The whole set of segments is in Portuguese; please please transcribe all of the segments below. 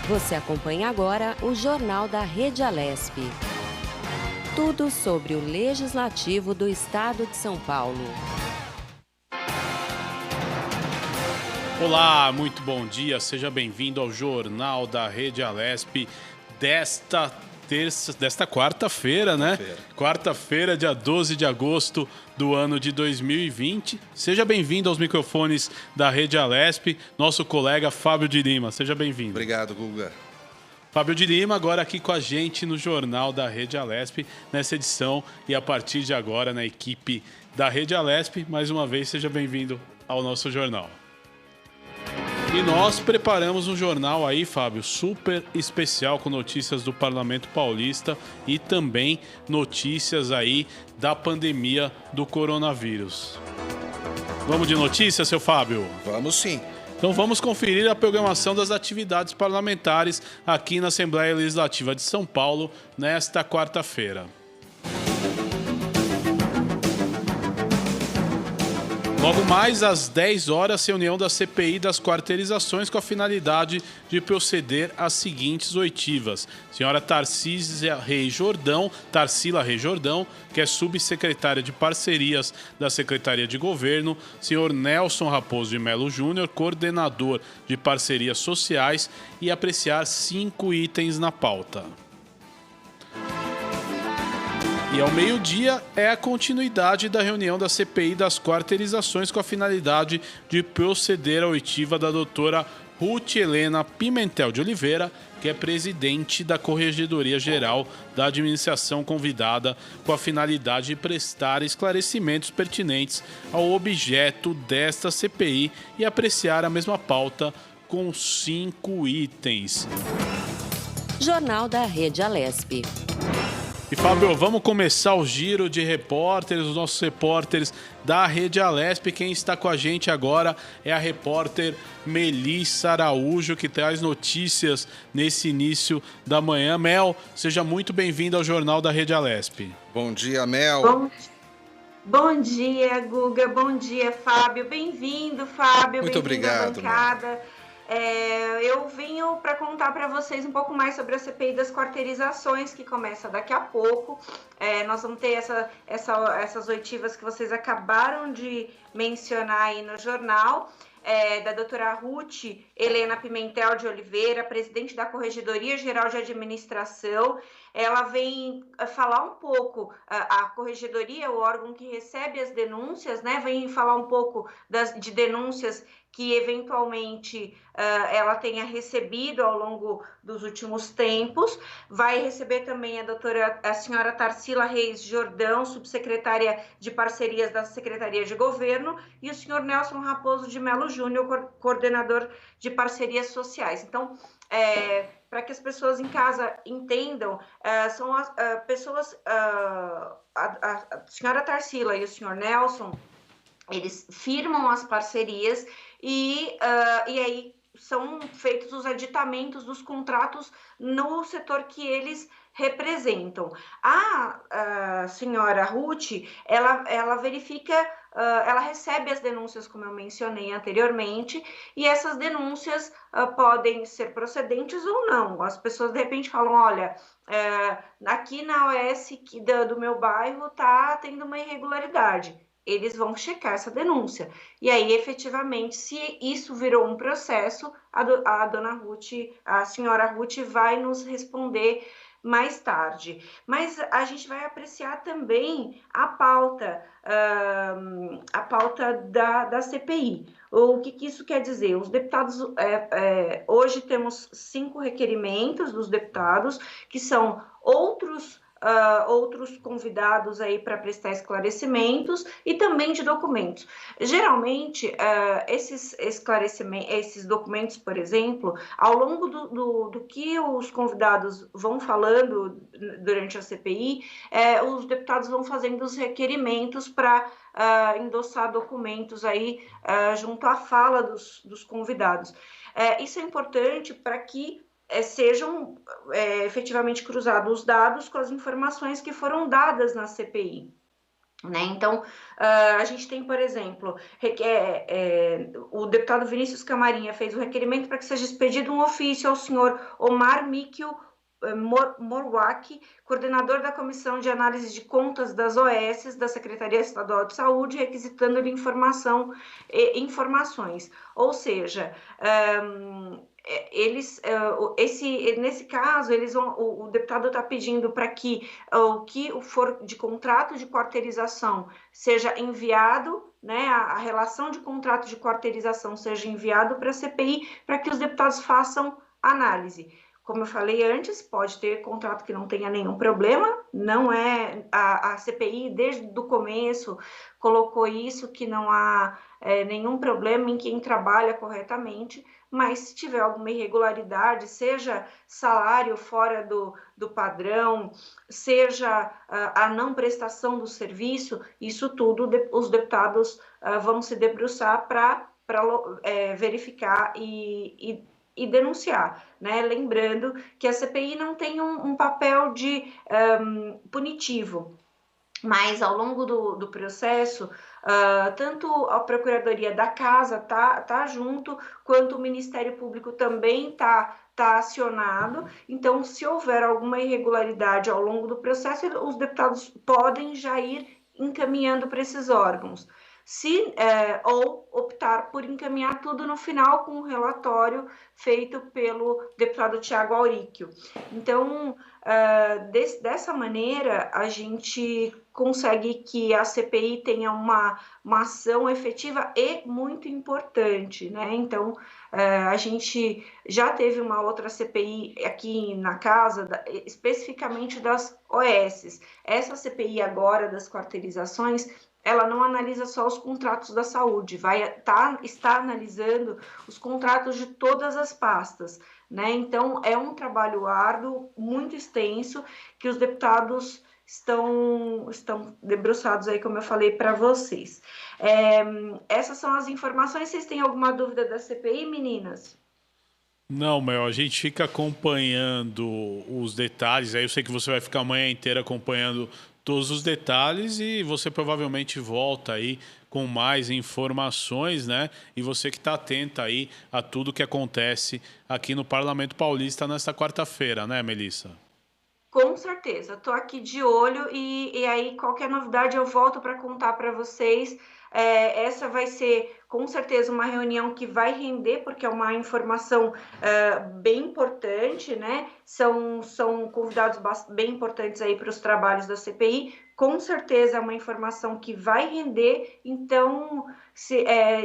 Você acompanha agora o Jornal da Rede Alesp. Tudo sobre o Legislativo do Estado de São Paulo. Olá, muito bom dia. Seja bem-vindo ao Jornal da Rede Alesp desta quarta-feira, né? Quarta-feira, dia 12 de agosto do ano de 2020. Seja bem-vindo aos microfones da Rede Alesp, nosso colega Fábio de Lima. Seja bem-vindo. Obrigado, Guga. Fábio de Lima, agora aqui com a gente no Jornal da Rede Alesp, nessa edição e a partir de agora na equipe da Rede Alesp. Mais uma vez, seja bem-vindo ao nosso jornal. E nós preparamos um jornal aí, Fábio, super especial com notícias do Parlamento Paulista e também notícias aí da pandemia do coronavírus. Vamos de notícias, seu Fábio? Vamos sim. Então vamos conferir a programação das atividades parlamentares aqui na Assembleia Legislativa de São Paulo nesta quarta-feira. Logo mais às 10 horas, reunião da CPI das quarteirizações com a finalidade de proceder às seguintes oitivas. Senhora Tarsila Reis Jordão, que é subsecretária de Parcerias da Secretaria de Governo, senhor Nelson Raposo de Melo Júnior, coordenador de Parcerias Sociais, e apreciar 5 itens na pauta. E ao meio-dia é a continuidade da reunião da CPI das quarteirizações com a finalidade de proceder à oitiva da doutora Ruth Helena Pimentel de Oliveira, que é presidente da Corregedoria Geral da Administração convidada com a finalidade de prestar esclarecimentos pertinentes ao objeto desta CPI e apreciar a mesma pauta com 5 itens. Jornal da Rede Alesp. E, Fábio, vamos começar o giro de repórteres, os nossos repórteres da Rede Alesp. Quem está com a gente agora é a repórter Melissa Araújo, que traz notícias nesse início da manhã. Mel, seja muito bem-vinda ao Jornal da Rede Alesp. Bom dia, Mel. Bom dia, Guga. Bom dia, Fábio. Bem-vindo, Fábio. Muito obrigado, à bancada. Eu venho para contar para vocês um pouco mais sobre a CPI das quarteirizações, que começa daqui a pouco. Nós vamos ter essas oitivas que vocês acabaram de mencionar aí no jornal, da doutora Ruth Helena Pimentel de Oliveira, presidente da Corregedoria Geral de Administração. Ela vem falar um pouco, a Corregedoria, o órgão que recebe as denúncias, né, vem falar um pouco de denúncias que eventualmente ela tenha recebido ao longo dos últimos tempos. Vai receber também a senhora Tarsila Reis Jordão, subsecretária de Parcerias da Secretaria de Governo, e o senhor Nelson Raposo de Melo Júnior, coordenador de Parcerias Sociais. Então, para que as pessoas em casa entendam, são as pessoas, a senhora Tarsila e o senhor Nelson, eles firmam as parcerias e aí são feitos os aditamentos dos contratos no setor que eles representam. A senhora Ruth, ela verifica, ela recebe as denúncias, como eu mencionei anteriormente, e essas denúncias podem ser procedentes ou não. As pessoas, de repente, falam, olha, aqui na OS do meu bairro está tendo uma irregularidade. Eles vão checar essa denúncia. E aí, efetivamente, se isso virou um processo, a dona Ruth, a senhora Ruth vai nos responder mais tarde. Mas a gente vai apreciar também a pauta da CPI. O que isso quer dizer? Os deputados, hoje temos 5 requerimentos dos deputados, que são outros convidados aí para prestar esclarecimentos e também de documentos. Geralmente, esses documentos, por exemplo, ao longo do que os convidados vão falando durante a CPI, os deputados vão fazendo os requerimentos para endossar documentos aí junto à fala dos convidados. Isso é importante para que sejam efetivamente cruzados os dados com as informações que foram dadas na CPI. né? Então, a gente tem, por exemplo, o deputado Vinícius Camarinha fez o requerimento para que seja expedido um ofício ao senhor Omar Mikio Morwak, coordenador da Comissão de Análise de Contas das OS da Secretaria Estadual de Saúde, requisitando-lhe informações. Ou seja, nesse caso, o deputado está pedindo para que o que for de contrato de quarteirização seja enviado, né, a relação de contrato de quarteirização seja enviado para a CPI, para que os deputados façam análise. Como eu falei antes, pode ter contrato que não tenha nenhum problema, não é a CPI desde o começo colocou isso, que não há nenhum problema em quem trabalha corretamente, mas se tiver alguma irregularidade, seja salário fora do padrão, seja a não prestação do serviço, isso tudo os deputados vão se debruçar para verificar e denunciar, né? Lembrando que a CPI não tem um papel de punitivo, mas ao longo do processo, tanto a Procuradoria da Casa tá junto, quanto o Ministério Público também tá acionado. Então, se houver alguma irregularidade ao longo do processo, os deputados podem já ir encaminhando para esses órgãos. Ou optar por encaminhar tudo no final com um relatório feito pelo deputado Tiago Auríquio. Então, dessa maneira, a gente consegue que a CPI tenha uma ação efetiva e muito importante, né? Então, a gente já teve uma outra CPI aqui na casa, especificamente das OS. Essa CPI agora das quarteirizações, ela não analisa só os contratos da saúde, está analisando os contratos de todas as pastas, né? Então, é um trabalho árduo, muito extenso, que os deputados estão debruçados aí, como eu falei para vocês. Essas são as informações. Vocês têm alguma dúvida da CPI, meninas? Não, Mel, a gente fica acompanhando os detalhes. Aí eu sei que você vai ficar a manhã inteira acompanhando todos os detalhes e você provavelmente volta aí com mais informações, né? E você que está atenta aí a tudo que acontece aqui no Parlamento Paulista nesta quarta-feira, né, Melissa? Com certeza, estou aqui de olho e aí qualquer novidade eu volto para contar para vocês. Essa vai ser com certeza uma reunião que vai render, porque é uma informação bem importante, né? São convidados bem importantes aí para os trabalhos da CPI. Com certeza é uma informação que vai render, então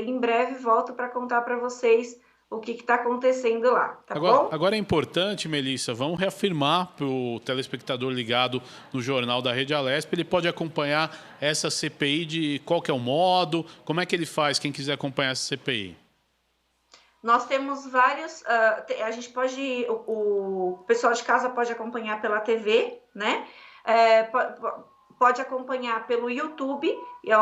em breve volto para contar para vocês o que está acontecendo lá, tá bom? Agora é importante, Melissa, vamos reafirmar para o telespectador ligado no Jornal da Rede Alesp, ele pode acompanhar essa CPI de qualquer modo, como é que ele faz, quem quiser acompanhar essa CPI? Nós temos vários, a gente pode, o pessoal de casa pode acompanhar pela TV, né? Pode acompanhar pelo YouTube,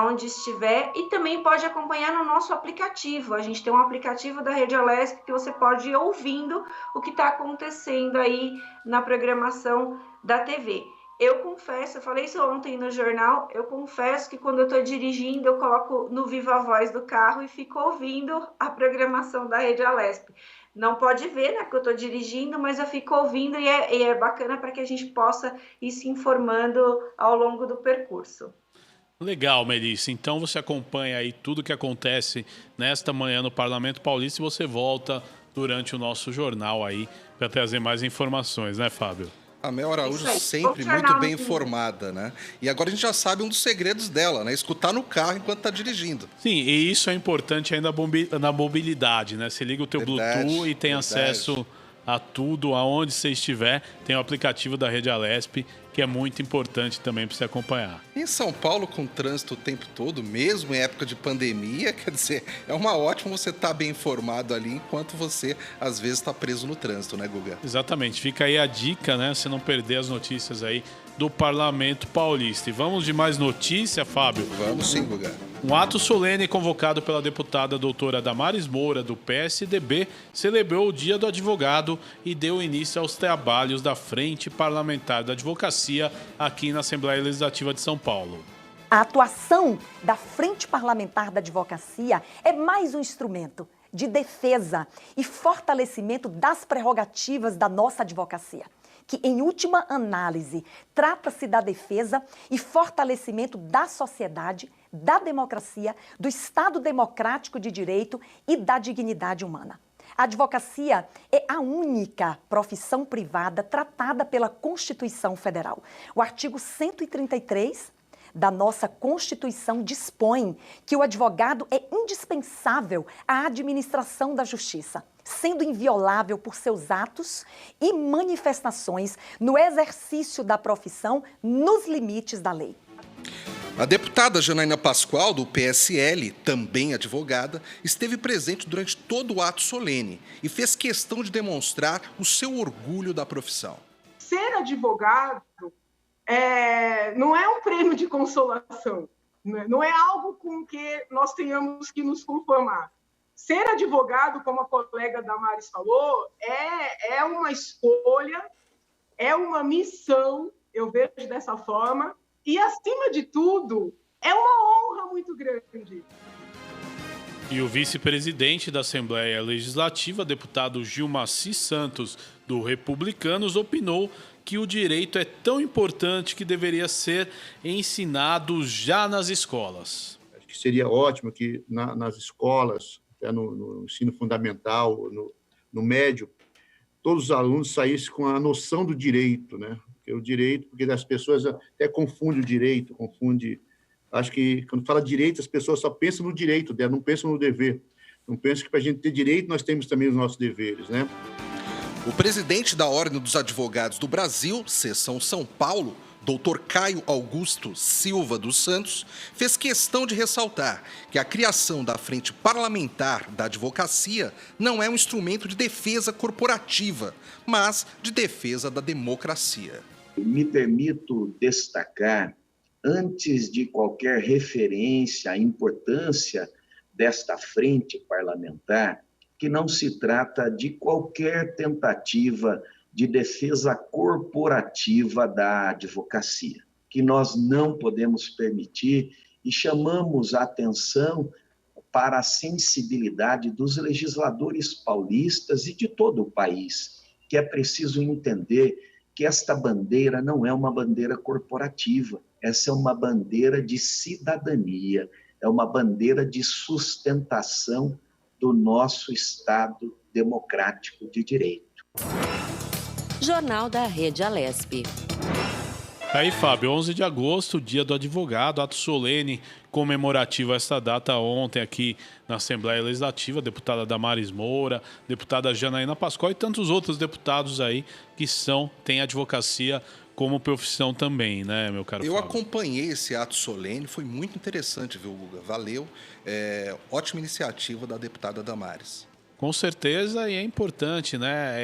onde estiver, e também pode acompanhar no nosso aplicativo. A gente tem um aplicativo da Rede Alesp que você pode ir ouvindo o que está acontecendo aí na programação da TV. Eu confesso, eu falei isso ontem no jornal, eu confesso que quando eu estou dirigindo, eu coloco no Viva Voz do carro e fico ouvindo a programação da Rede Alesp. Não pode ver, né, porque eu estou dirigindo, mas eu fico ouvindo e é bacana para que a gente possa ir se informando ao longo do percurso. Legal, Melissa. Então você acompanha aí tudo que acontece nesta manhã no Parlamento Paulista e você volta durante o nosso jornal aí para trazer mais informações, né, Fábio? A Mel Araújo sempre muito bem informada, né? E agora a gente já sabe um dos segredos dela, né? Escutar no carro enquanto está dirigindo. Sim, e isso é importante ainda na mobilidade, né? Você liga o teu Bluetooth e tem acesso a tudo, aonde você estiver. Tem o aplicativo da Rede Alesp, que é muito importante também para você acompanhar. Em São Paulo, com trânsito o tempo todo, mesmo em época de pandemia, quer dizer, é uma ótima você estar bem informado ali, enquanto você, às vezes, está preso no trânsito, né, Guga? Exatamente. Fica aí a dica, né? Você não perder as notícias aí do Parlamento Paulista. E vamos de mais notícia, Fábio? Vamos sim, Guga. Um ato solene convocado pela deputada doutora Damares Moura, do PSDB, celebrou o Dia do Advogado e deu início aos trabalhos da Frente Parlamentar da Advocacia aqui na Assembleia Legislativa de São Paulo. A atuação da Frente Parlamentar da Advocacia é mais um instrumento de defesa e fortalecimento das prerrogativas da nossa advocacia, que, em última análise, trata-se da defesa e fortalecimento da sociedade, da democracia, do Estado democrático de direito e da dignidade humana. A advocacia é a única profissão privada tratada pela Constituição Federal. O artigo 133 da nossa Constituição dispõe que o advogado é indispensável à administração da justiça, sendo inviolável por seus atos e manifestações no exercício da profissão nos limites da lei. A deputada Janaína Pascoal, do PSL, também advogada, esteve presente durante todo o ato solene e fez questão de demonstrar o seu orgulho da profissão. Ser advogado não é um prêmio de consolação, não é algo com que nós tenhamos que nos conformar. Ser advogado, como a colega Damares falou, é uma escolha, é uma missão, eu vejo dessa forma, e, acima de tudo, é uma honra muito grande. E o vice-presidente da Assembleia Legislativa, deputado Gilmaci Santos, do Republicanos, opinou que o direito é tão importante que deveria ser ensinado já nas escolas. Acho que seria ótimo que nas escolas, até no ensino fundamental, no médio, todos os alunos saíssem com a noção do direito, né? Porque o direito, porque as pessoas até confundem o direito, acho que quando fala direito, as pessoas só pensam no direito dela, não pensam no dever. Não pensam que para a gente ter direito, nós temos também os nossos deveres, né? O presidente da Ordem dos Advogados do Brasil, seção São Paulo, Dr. Caio Augusto Silva dos Santos, fez questão de ressaltar que a criação da Frente Parlamentar da Advocacia não é um instrumento de defesa corporativa, mas de defesa da democracia. Me permito destacar, antes de qualquer referência à importância desta frente parlamentar, que não se trata de qualquer tentativa de defesa corporativa da advocacia, que nós não podemos permitir, e chamamos a atenção para a sensibilidade dos legisladores paulistas e de todo o país, que é preciso entender que esta bandeira não é uma bandeira corporativa, essa é uma bandeira de cidadania, é uma bandeira de sustentação do nosso Estado democrático de direito. Jornal da Rede Alesp. Aí, Fábio, 11 de agosto, dia do advogado, ato solene comemorativo a essa data ontem aqui na Assembleia Legislativa, deputada Damares Moura, deputada Janaína Pascoal e tantos outros deputados aí que têm advocacia como profissão também, né, meu caro Eu Fábio? acompanhei esse ato solene, foi muito interessante, viu, Guga? Valeu. Ótima iniciativa da deputada Damares. Com certeza, e é importante, né?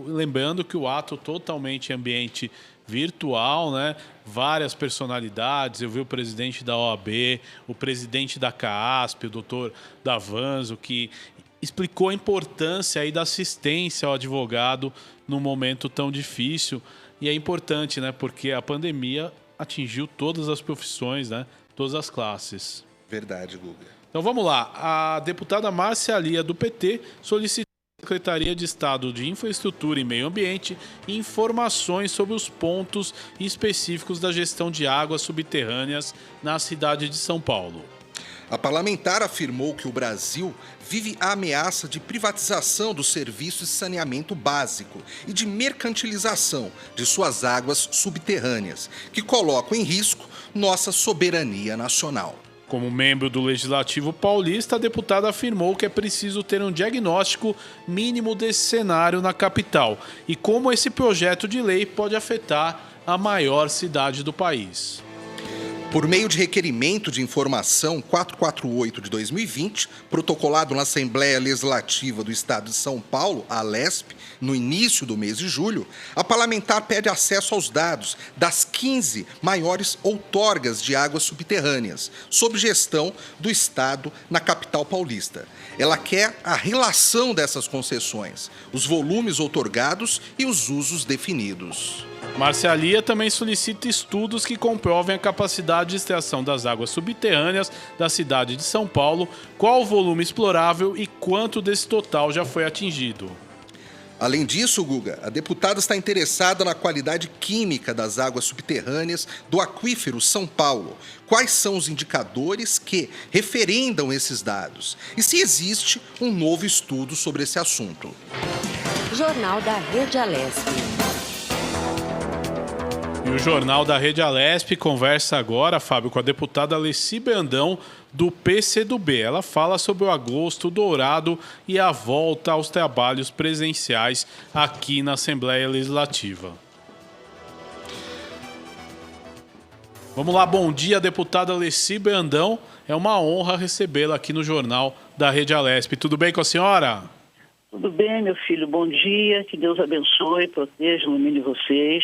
Lembrando que o ato totalmente em ambiente virtual, né? Várias personalidades, eu vi o presidente da OAB, o presidente da CAASP, o doutor Davanzo, que explicou a importância aí da assistência ao advogado num momento tão difícil. E é importante, né? Porque a pandemia atingiu todas as profissões, né? Todas as classes. Verdade, Guga. Então vamos lá. A deputada Márcia Lia, do PT, solicitou à Secretaria de Estado de Infraestrutura e Meio Ambiente informações sobre os pontos específicos da gestão de águas subterrâneas na cidade de São Paulo. A parlamentar afirmou que o Brasil vive a ameaça de privatização dos serviços de saneamento básico e de mercantilização de suas águas subterrâneas, que colocam em risco nossa soberania nacional. Como membro do Legislativo Paulista, a deputada afirmou que é preciso ter um diagnóstico mínimo desse cenário na capital e como esse projeto de lei pode afetar a maior cidade do país. Por meio de requerimento de informação 448 de 2020, protocolado na Assembleia Legislativa do Estado de São Paulo, a ALESP, no início do mês de julho, a parlamentar pede acesso aos dados das 15 maiores outorgas de águas subterrâneas, sob gestão do Estado na capital paulista. Ela quer a relação dessas concessões, os volumes outorgados e os usos definidos. Márcia Lia também solicita estudos que comprovem a capacidade de extração das águas subterrâneas da cidade de São Paulo, qual o volume explorável e quanto desse total já foi atingido. Além disso, Guga, a deputada está interessada na qualidade química das águas subterrâneas do aquífero São Paulo. Quais são os indicadores que referendam esses dados? E se existe um novo estudo sobre esse assunto? Jornal da Rede Alesp. E o Jornal da Rede Alesp conversa agora, Fábio, com a deputada Alessi Brandão, do PCdoB. Ela fala sobre o agosto dourado e a volta aos trabalhos presenciais aqui na Assembleia Legislativa. Vamos lá, bom dia, deputada Alessi Brandão. É uma honra recebê-la aqui no Jornal da Rede Alesp. Tudo bem com a senhora? Tudo bem, meu filho. Bom dia. Que Deus abençoe, proteja, ilumine vocês.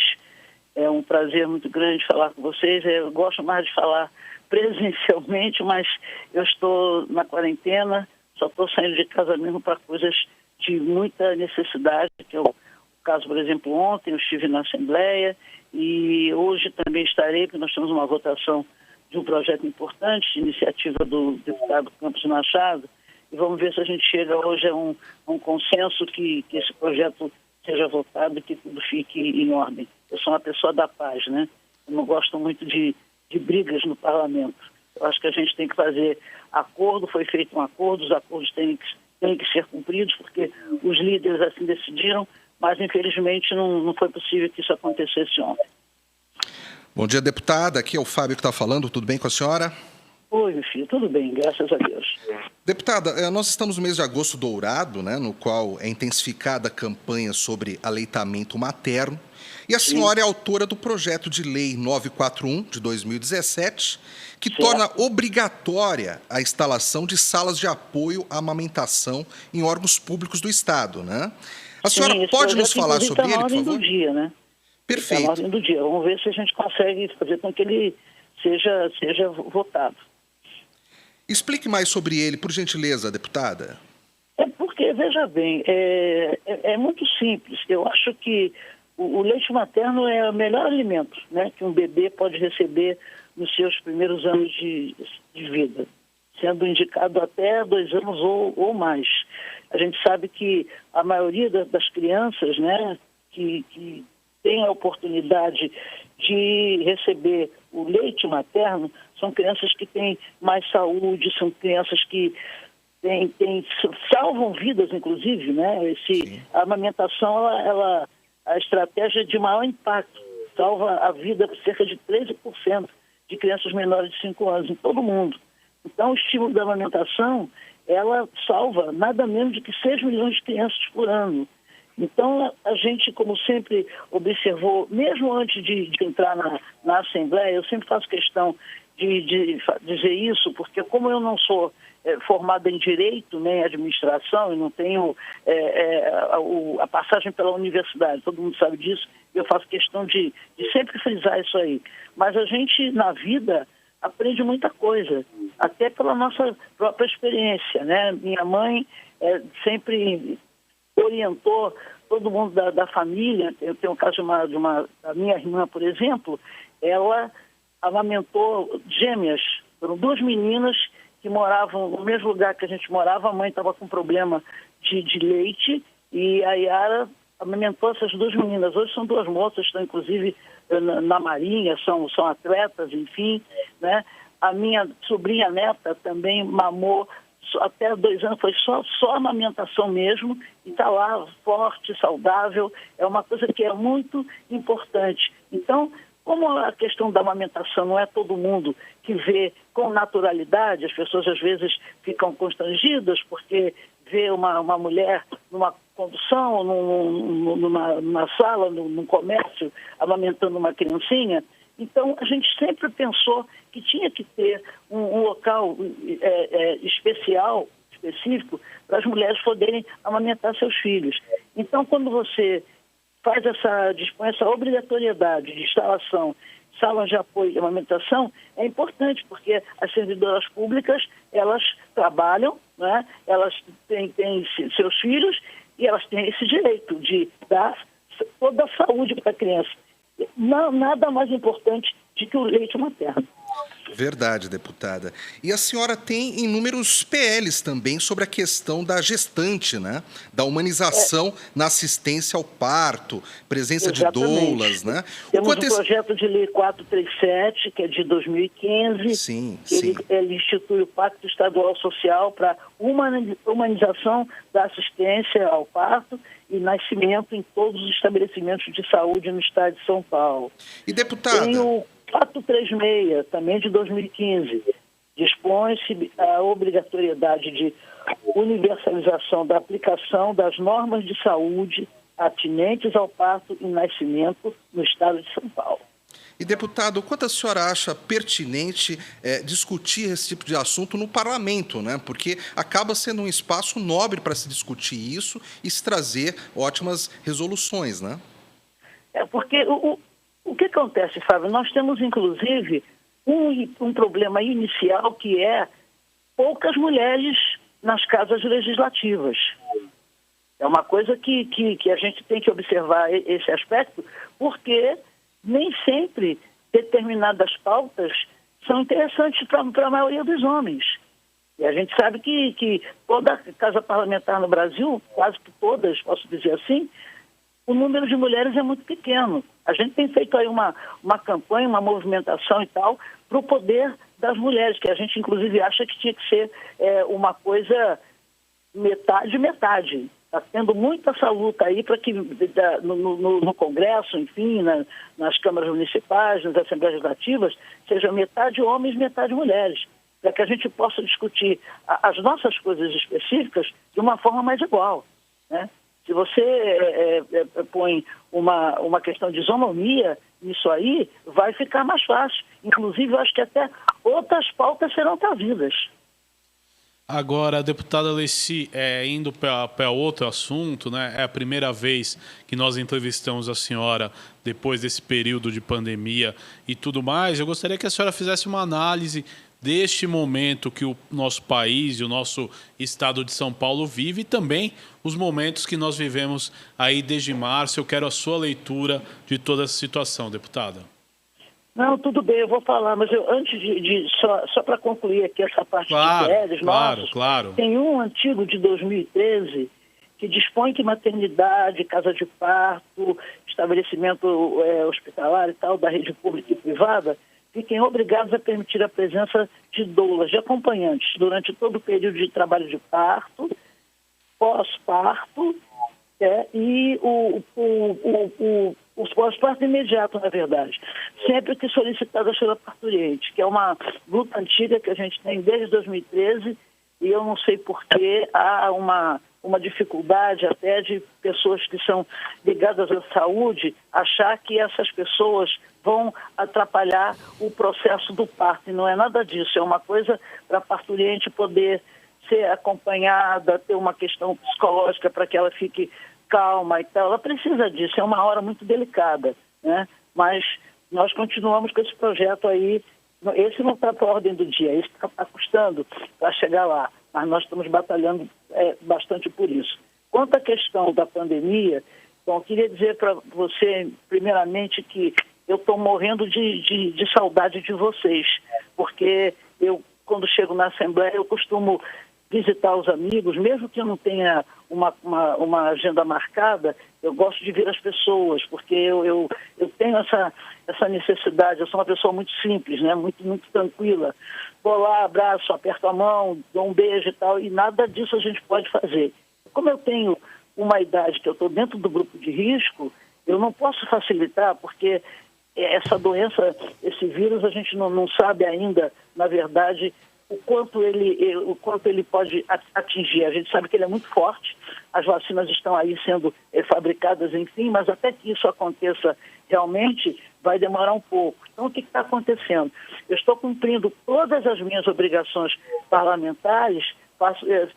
É um prazer muito grande falar com vocês. Eu gosto mais de falar presencialmente, mas eu estou na quarentena, só estou saindo de casa mesmo para coisas de muita necessidade, que é o caso, por exemplo, ontem eu estive na Assembleia e hoje também estarei, porque nós temos uma votação de um projeto importante, iniciativa do deputado Campos Machado, e vamos ver se a gente chega hoje a um consenso que esse projeto seja votado e que tudo fique em ordem. Eu sou uma pessoa da paz, né? Eu não gosto muito de brigas no parlamento. Eu acho que a gente tem que fazer acordo, foi feito um acordo, os acordos têm que ser cumpridos, porque os líderes assim decidiram, mas infelizmente não foi possível que isso acontecesse ontem. Bom dia, deputada. Aqui é o Fábio que está falando. Tudo bem com a senhora? Oi, meu filho. Tudo bem, graças a Deus. Deputada, nós estamos no mês de agosto dourado, né, no qual é intensificada a campanha sobre aleitamento materno. E a senhora é autora do projeto de lei 941, de 2017, que torna obrigatória a instalação de salas de apoio à amamentação em órgãos públicos do Estado, né? A senhora pode nos falar sobre ele, por favor? Do dia, né? Perfeito. Está na ordem do dia. Vamos ver se a gente consegue fazer com que ele seja votado. Explique mais sobre ele, por gentileza, deputada. É porque, veja bem, é muito simples. Eu acho que o leite materno é o melhor alimento, né, que um bebê pode receber nos seus primeiros anos de vida, sendo indicado até 2 anos ou mais. A gente sabe que a maioria das crianças, né, que tem a oportunidade de receber o leite materno são crianças que têm mais saúde, são crianças que salvam vidas, inclusive, né? A amamentação, a estratégia de maior impacto, salva a vida de cerca de 13% de crianças menores de 5 anos em todo o mundo. Então, o estímulo da amamentação, ela salva nada menos de que 6 milhões de crianças por ano. Então, a gente, como sempre observou, mesmo antes de entrar na Assembleia, eu sempre faço questão de dizer isso, porque como eu não sou formada em Direito, nem em Administração, e não tenho a passagem pela universidade, todo mundo sabe disso, eu faço questão de sempre frisar isso aí. Mas a gente, na vida, aprende muita coisa, até pela nossa própria experiência, né? Minha mãe sempre orientou todo mundo da família. Eu tenho o caso da minha irmã, por exemplo, ela amamentou gêmeas, foram 2 meninas que moravam no mesmo lugar que a gente morava. A mãe estava com problema de leite e a Yara amamentou essas 2 meninas. Hoje são 2 moças, estão inclusive na Marinha, são atletas, enfim, né? A minha sobrinha neta também mamou até 2 anos, foi só amamentação mesmo, e está lá forte, saudável. É uma coisa que é muito importante. Então, como a questão da amamentação não é todo mundo que vê com naturalidade, as pessoas às vezes ficam constrangidas porque vê uma mulher numa condução, numa sala, num comércio, amamentando uma criancinha. Então, a gente sempre pensou que tinha que ter um local específico, para as mulheres poderem amamentar seus filhos. Então, quando você dispõe essa obrigatoriedade de instalação, salas de apoio e amamentação, é importante, porque as servidoras públicas, elas trabalham, né? Elas têm seus filhos e elas têm esse direito de dar toda a saúde para a criança. nada mais importante do que o leite materno. Verdade, deputada. E a senhora tem inúmeros PLs também sobre a questão da gestante, né? Da humanização na assistência ao parto, presença Exatamente. de doulas, né? Temos um projeto de lei 437, que é de 2015. Sim, ele institui o Pacto Estadual Social para humanização da assistência ao parto e nascimento em todos os estabelecimentos de saúde no estado de São Paulo. E, deputada... Tem o 436, também de 2015, dispõe-se a obrigatoriedade de universalização da aplicação das normas de saúde atinentes ao parto e nascimento no estado de São Paulo. E, deputado, quanto a senhora acha pertinente discutir esse tipo de assunto no parlamento, né? Porque acaba sendo um espaço nobre para se discutir isso e se trazer ótimas resoluções, né? Porque o que acontece, Fábio? Nós temos, inclusive, um problema inicial que é poucas mulheres nas casas legislativas. É uma coisa que a gente tem que observar esse aspecto, porque nem sempre determinadas pautas são interessantes para a maioria dos homens. E a gente sabe que toda a casa parlamentar no Brasil, quase que todas, posso dizer assim, o número de mulheres é muito pequeno. A gente tem feito aí uma campanha, uma movimentação e tal, para o poder das mulheres, que a gente inclusive acha que tinha que ser uma coisa metade. Está tendo muita essa luta aí para que no Congresso, enfim, nas câmaras municipais, nas assembleias legislativas, seja metade homens, metade mulheres, para que a gente possa discutir as nossas coisas específicas de uma forma mais igual, né? Se você põe uma questão de isonomia nisso aí, vai ficar mais fácil. Inclusive, eu acho que até outras pautas serão trazidas. Agora, deputada Alessi, indo para outro assunto, né? É a primeira vez que nós entrevistamos a senhora depois desse período de pandemia e tudo mais. Eu gostaria que a senhora fizesse uma análise deste momento que o nosso país e o nosso estado de São Paulo vive e também os momentos que nós vivemos aí desde março. Eu quero a sua leitura de toda essa situação, deputada. Não, tudo bem, eu vou falar, mas antes só para concluir aqui essa parte de PLs nossos, tem um antigo de 2013 que dispõe que maternidade, casa de parto, estabelecimento hospitalar e tal, da rede pública e privada, fiquem obrigados a permitir a presença de doulas, de acompanhantes, durante todo o período de trabalho de parto, pós-parto e o pós-parto imediato, na verdade, sempre que solicitadas pela parturiente, que é uma luta antiga que a gente tem desde 2013, e eu não sei por que há uma dificuldade até de pessoas que são ligadas à saúde achar que essas pessoas vão atrapalhar o processo do parto. E não é nada disso, é uma coisa para a parturiente poder ser acompanhada, ter uma questão psicológica para que ela fique calma e tal. Ela precisa disso, é uma hora muito delicada, né? Mas nós continuamos com esse projeto aí. Esse não está para a ordem do dia, esse está custando para chegar lá, mas nós estamos batalhando bastante por isso. Quanto à questão da pandemia, bom, eu queria dizer para você, primeiramente, que eu estou morrendo de saudade de vocês, porque eu, quando chego na Assembleia, eu costumo visitar os amigos, mesmo que eu não tenha uma agenda marcada, eu gosto de ver as pessoas, porque eu tenho essa necessidade. Eu sou uma pessoa muito simples, né? Muito tranquila. Vou lá, abraço, aperto a mão, dou um beijo e tal, e nada disso a gente pode fazer. Como eu tenho uma idade que eu estou dentro do grupo de risco, eu não posso facilitar, porque essa doença, esse vírus, a gente não sabe ainda, na verdade, o quanto ele pode atingir. A gente sabe que ele é muito forte, as vacinas estão aí sendo fabricadas, enfim, mas até que isso aconteça realmente, vai demorar um pouco. Então, o que está acontecendo? Eu estou cumprindo todas as minhas obrigações parlamentares,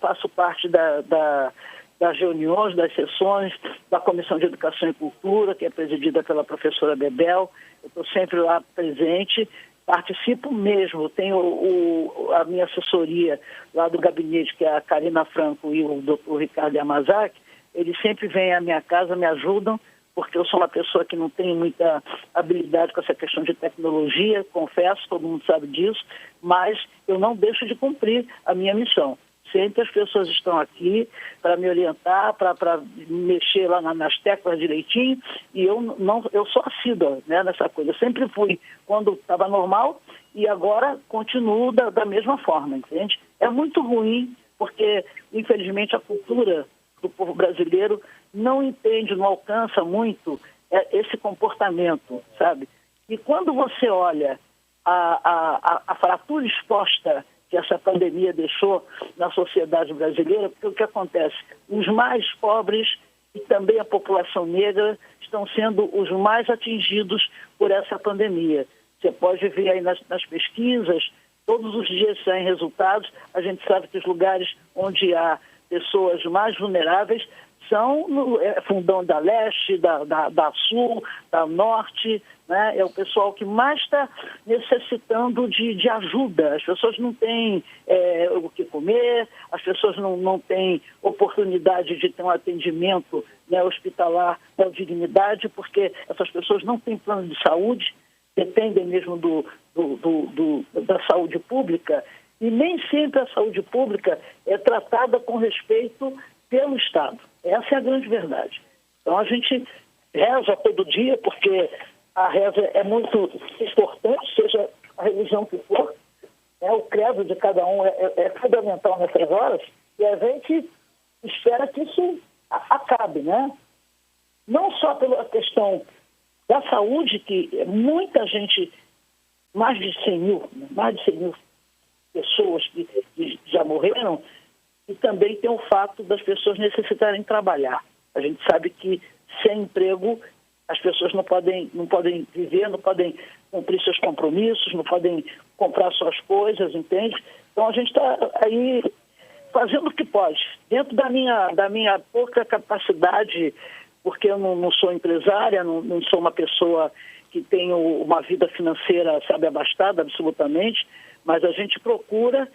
faço parte das reuniões, das sessões da Comissão de Educação e Cultura, que é presidida pela professora Bebel. Eu estou sempre lá presente, participo mesmo, tenho a minha assessoria lá do gabinete, que é a Karina Franco e o doutor Ricardo Yamazaki. Eles sempre vêm à minha casa, me ajudam, porque eu sou uma pessoa que não tem muita habilidade com essa questão de tecnologia, confesso, todo mundo sabe disso, mas eu não deixo de cumprir a minha missão. Sempre as pessoas estão aqui para me orientar, para mexer lá nas teclas direitinho, e eu sou assídua, né, nessa coisa. Eu sempre fui quando estava normal e agora continuo da mesma forma, entende? É muito ruim, porque, infelizmente, a cultura do povo brasileiro não entende, não alcança muito esse comportamento, sabe? E quando você olha a fratura exposta que essa pandemia deixou na sociedade brasileira, porque o que acontece? Os mais pobres e também a população negra estão sendo os mais atingidos por essa pandemia. Você pode ver aí nas pesquisas, todos os dias saem resultados, a gente sabe que os lugares onde há pessoas mais vulneráveis são no Fundão da Leste, da Sul, da Norte, né? É o pessoal que mais está necessitando de ajuda. As pessoas não têm o que comer, as pessoas não têm oportunidade de ter um atendimento, né, hospitalar com dignidade, porque essas pessoas não têm plano de saúde, dependem mesmo da saúde pública, e nem sempre a saúde pública é tratada com respeito pelo Estado. Essa é a grande verdade. Então a gente reza todo dia, porque a reza é muito importante, seja a religião que for, né? O credo de cada um é fundamental nessas horas, e a gente espera que isso acabe, né? Não só pela questão da saúde, que muita gente, mais de 100 mil pessoas que já morreram, e também tem o fato das pessoas necessitarem trabalhar. A gente sabe que sem emprego as pessoas não podem viver, não podem cumprir seus compromissos, não podem comprar suas coisas, entende? Então a gente está aí fazendo o que pode, dentro da minha pouca capacidade, porque eu não sou empresária, não sou uma pessoa que tem uma vida financeira, sabe, abastada absolutamente, mas a gente procura,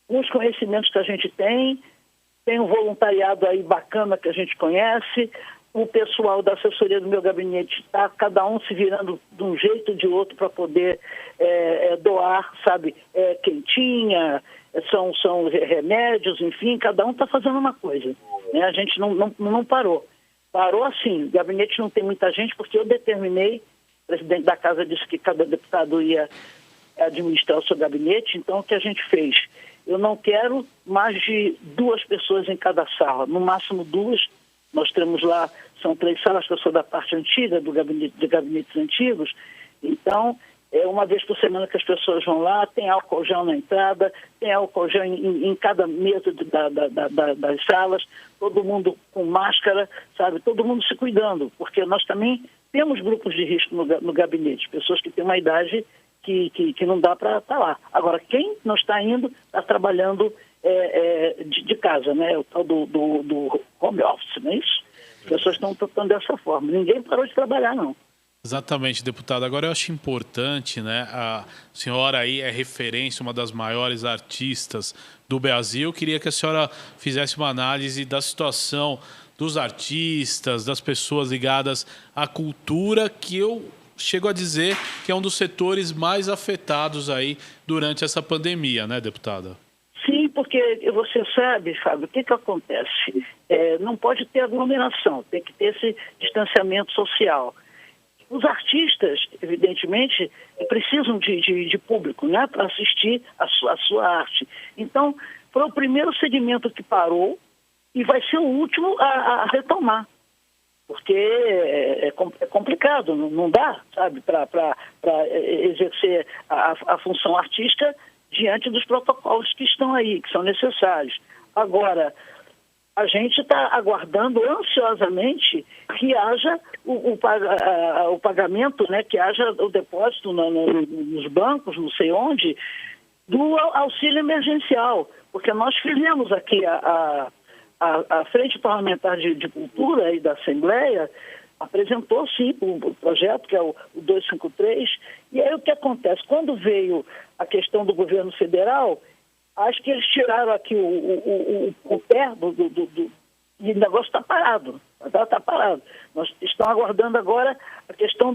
com os conhecimentos que a gente tem um voluntariado aí bacana que a gente conhece, o pessoal da assessoria do meu gabinete está cada um se virando de um jeito ou de outro para poder doar, sabe, quentinha, são remédios, enfim, cada um está fazendo uma coisa, né? A gente não parou. Parou assim, o gabinete não tem muita gente, porque eu determinei, o presidente da casa disse que cada deputado ia administrar o seu gabinete, então o que a gente fez? Eu não quero mais de 2 pessoas em cada sala, no máximo 2. Nós temos lá, são 3 salas que eu sou da parte antiga, de gabinetes antigos, então uma vez por semana que as pessoas vão lá, tem álcool gel na entrada, tem álcool gel em cada mesa das salas, todo mundo com máscara, sabe, todo mundo se cuidando, porque nós também temos grupos de risco no gabinete, pessoas que têm uma idade que não dá para estar lá. Agora, quem não está indo, está trabalhando de casa, né? O tal do home office, não é isso? As pessoas estão tratando dessa forma. Ninguém parou de trabalhar, não. Exatamente, deputado. Agora eu acho importante, né? A senhora aí é referência, uma das maiores artistas do Brasil. Eu queria que a senhora fizesse uma análise da situação dos artistas, das pessoas ligadas à cultura, que eu chego a dizer que é um dos setores mais afetados aí durante essa pandemia, né, deputada? Sim, porque você sabe, Fábio, o que acontece? Não pode ter aglomeração, tem que ter esse distanciamento social. Os artistas, evidentemente, precisam de público, né, para assistir a sua arte. Então, foi o primeiro segmento que parou e vai ser o último a retomar. Porque é complicado, não dá, sabe, para exercer a função artística diante dos protocolos que estão aí, que são necessários. Agora, a gente está aguardando ansiosamente que haja o pagamento, né, que haja o depósito nos bancos, não sei onde, do auxílio emergencial, porque nós fizemos aqui a Frente Parlamentar de Cultura e da Assembleia apresentou, sim, o projeto, que é o 253, e aí o que acontece? Quando veio a questão do governo federal, acho que eles tiraram aqui o pé do E o negócio está parado. Está parado. Nós estamos aguardando agora a questão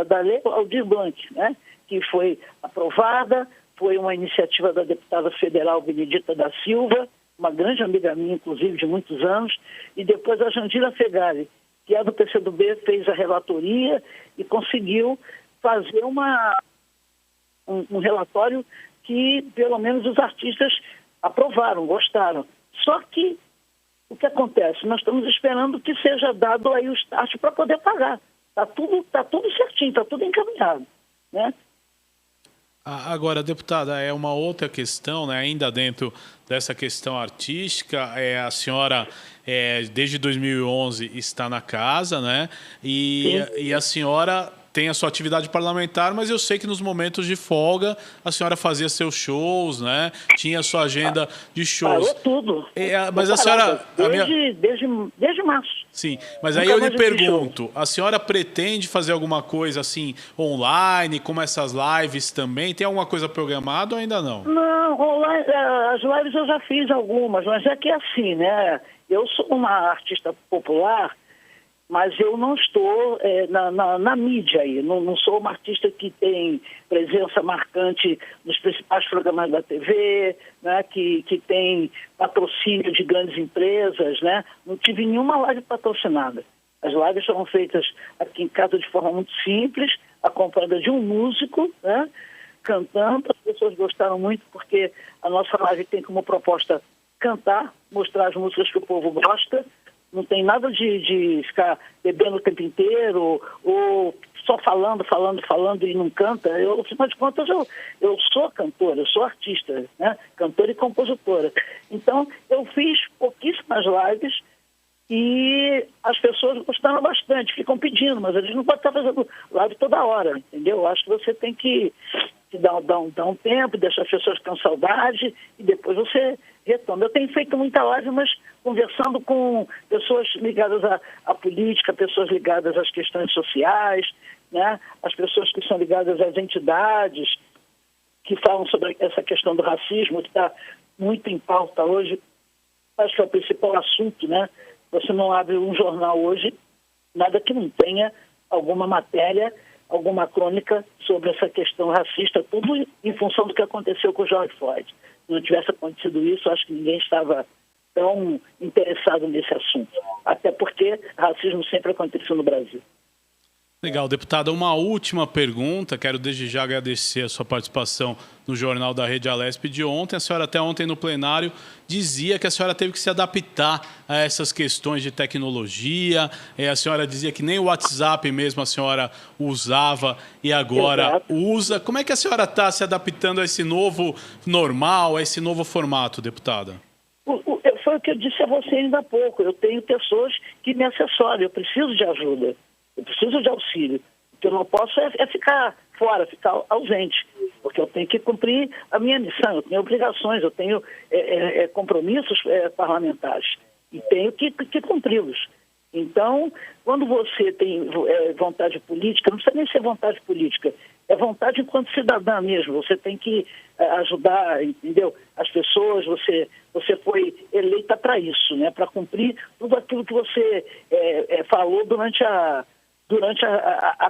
da lei Aldir Blanc, né? Que foi aprovada, foi uma iniciativa da deputada federal Benedita da Silva, uma grande amiga minha, inclusive, de muitos anos, e depois a Jandira Fegali, que é do PCdoB, fez a relatoria e conseguiu fazer um relatório que, pelo menos, os artistas aprovaram, gostaram. Só que, o que acontece? Nós estamos esperando que seja dado aí o start para poder pagar. Está tudo certinho, está tudo encaminhado, né? Agora, deputada, é uma outra questão, né? Ainda dentro dessa questão artística, a senhora, desde 2011, está na casa, né? E a senhora tem a sua atividade parlamentar, mas eu sei que nos momentos de folga a senhora fazia seus shows, né? Tinha a sua agenda de shows. Parou tudo. Mas a senhora... Desde março. Sim, mas aí eu lhe pergunto, a senhora pretende fazer alguma coisa assim online, como essas lives também? Tem alguma coisa programada ou ainda não? Não, online, as lives eu já fiz algumas, mas é que é assim, né? Eu sou uma artista popular, mas eu não estou na mídia aí. Não sou uma artista que tem presença marcante nos principais programas da TV, né, que tem patrocínio de grandes empresas, né? Não tive nenhuma live patrocinada. As lives foram feitas aqui em casa de forma muito simples, acompanhada de um músico, né, cantando. As pessoas gostaram muito porque a nossa live tem como proposta cantar, mostrar as músicas que o povo gosta. Não tem nada de ficar bebendo o tempo inteiro ou só falando e não canta. Afinal de contas, eu sou cantora, eu sou artista, né? Cantora e compositora. Então, eu fiz pouquíssimas lives e as pessoas gostaram bastante, ficam pedindo, mas eles não podem estar fazendo live toda hora, entendeu? Eu acho que você tem que dar um tempo, deixar as pessoas com saudade e depois você retoma. Eu tenho feito muita live, mas conversando com pessoas ligadas à política, pessoas ligadas às questões sociais, né? As pessoas que são ligadas às entidades, que falam sobre essa questão do racismo, que está muito em pauta hoje. Acho que é o principal assunto, né? Você não abre um jornal hoje, nada que não tenha alguma matéria, alguma crônica sobre essa questão racista, tudo em função do que aconteceu com o George Floyd. Se não tivesse acontecido isso, acho que ninguém estava tão interessado nesse assunto. Até porque racismo sempre aconteceu no Brasil. Legal, deputada. Uma última pergunta. Quero desde já agradecer a sua participação no Jornal da Rede Alesp de ontem. A senhora até ontem no plenário dizia que a senhora teve que se adaptar a essas questões de tecnologia. A senhora dizia que nem o WhatsApp mesmo a senhora usava e agora usa. Como é que a senhora está se adaptando a esse novo normal, a esse novo formato, deputada? Foi o que eu disse a você ainda há pouco. Eu tenho pessoas que me assessoram. Eu preciso de ajuda. Eu preciso de auxílio. O que eu não posso é ficar fora, ficar ausente, porque eu tenho que cumprir a minha missão, eu tenho obrigações, eu tenho compromissos parlamentares e tenho que cumpri-los. Então, quando você tem vontade política, não precisa nem ser vontade política, é vontade enquanto cidadã mesmo. Você tem que ajudar, entendeu? As pessoas, você foi eleita para isso, né? Para cumprir tudo aquilo que você falou durante a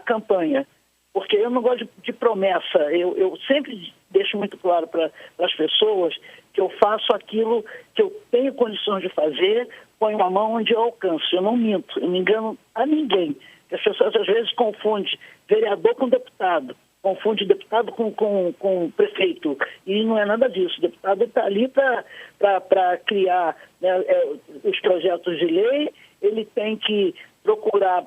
campanha. Porque eu não gosto de promessa. Eu sempre deixo muito claro para as pessoas que eu faço aquilo que eu tenho condições de fazer, ponho a mão onde eu alcanço. Eu não minto, eu não engano a ninguém. As pessoas às vezes confundem vereador com deputado, confundem deputado com prefeito. E não é nada disso. O deputado está ali para criar, né, os projetos de lei, ele tem que procurar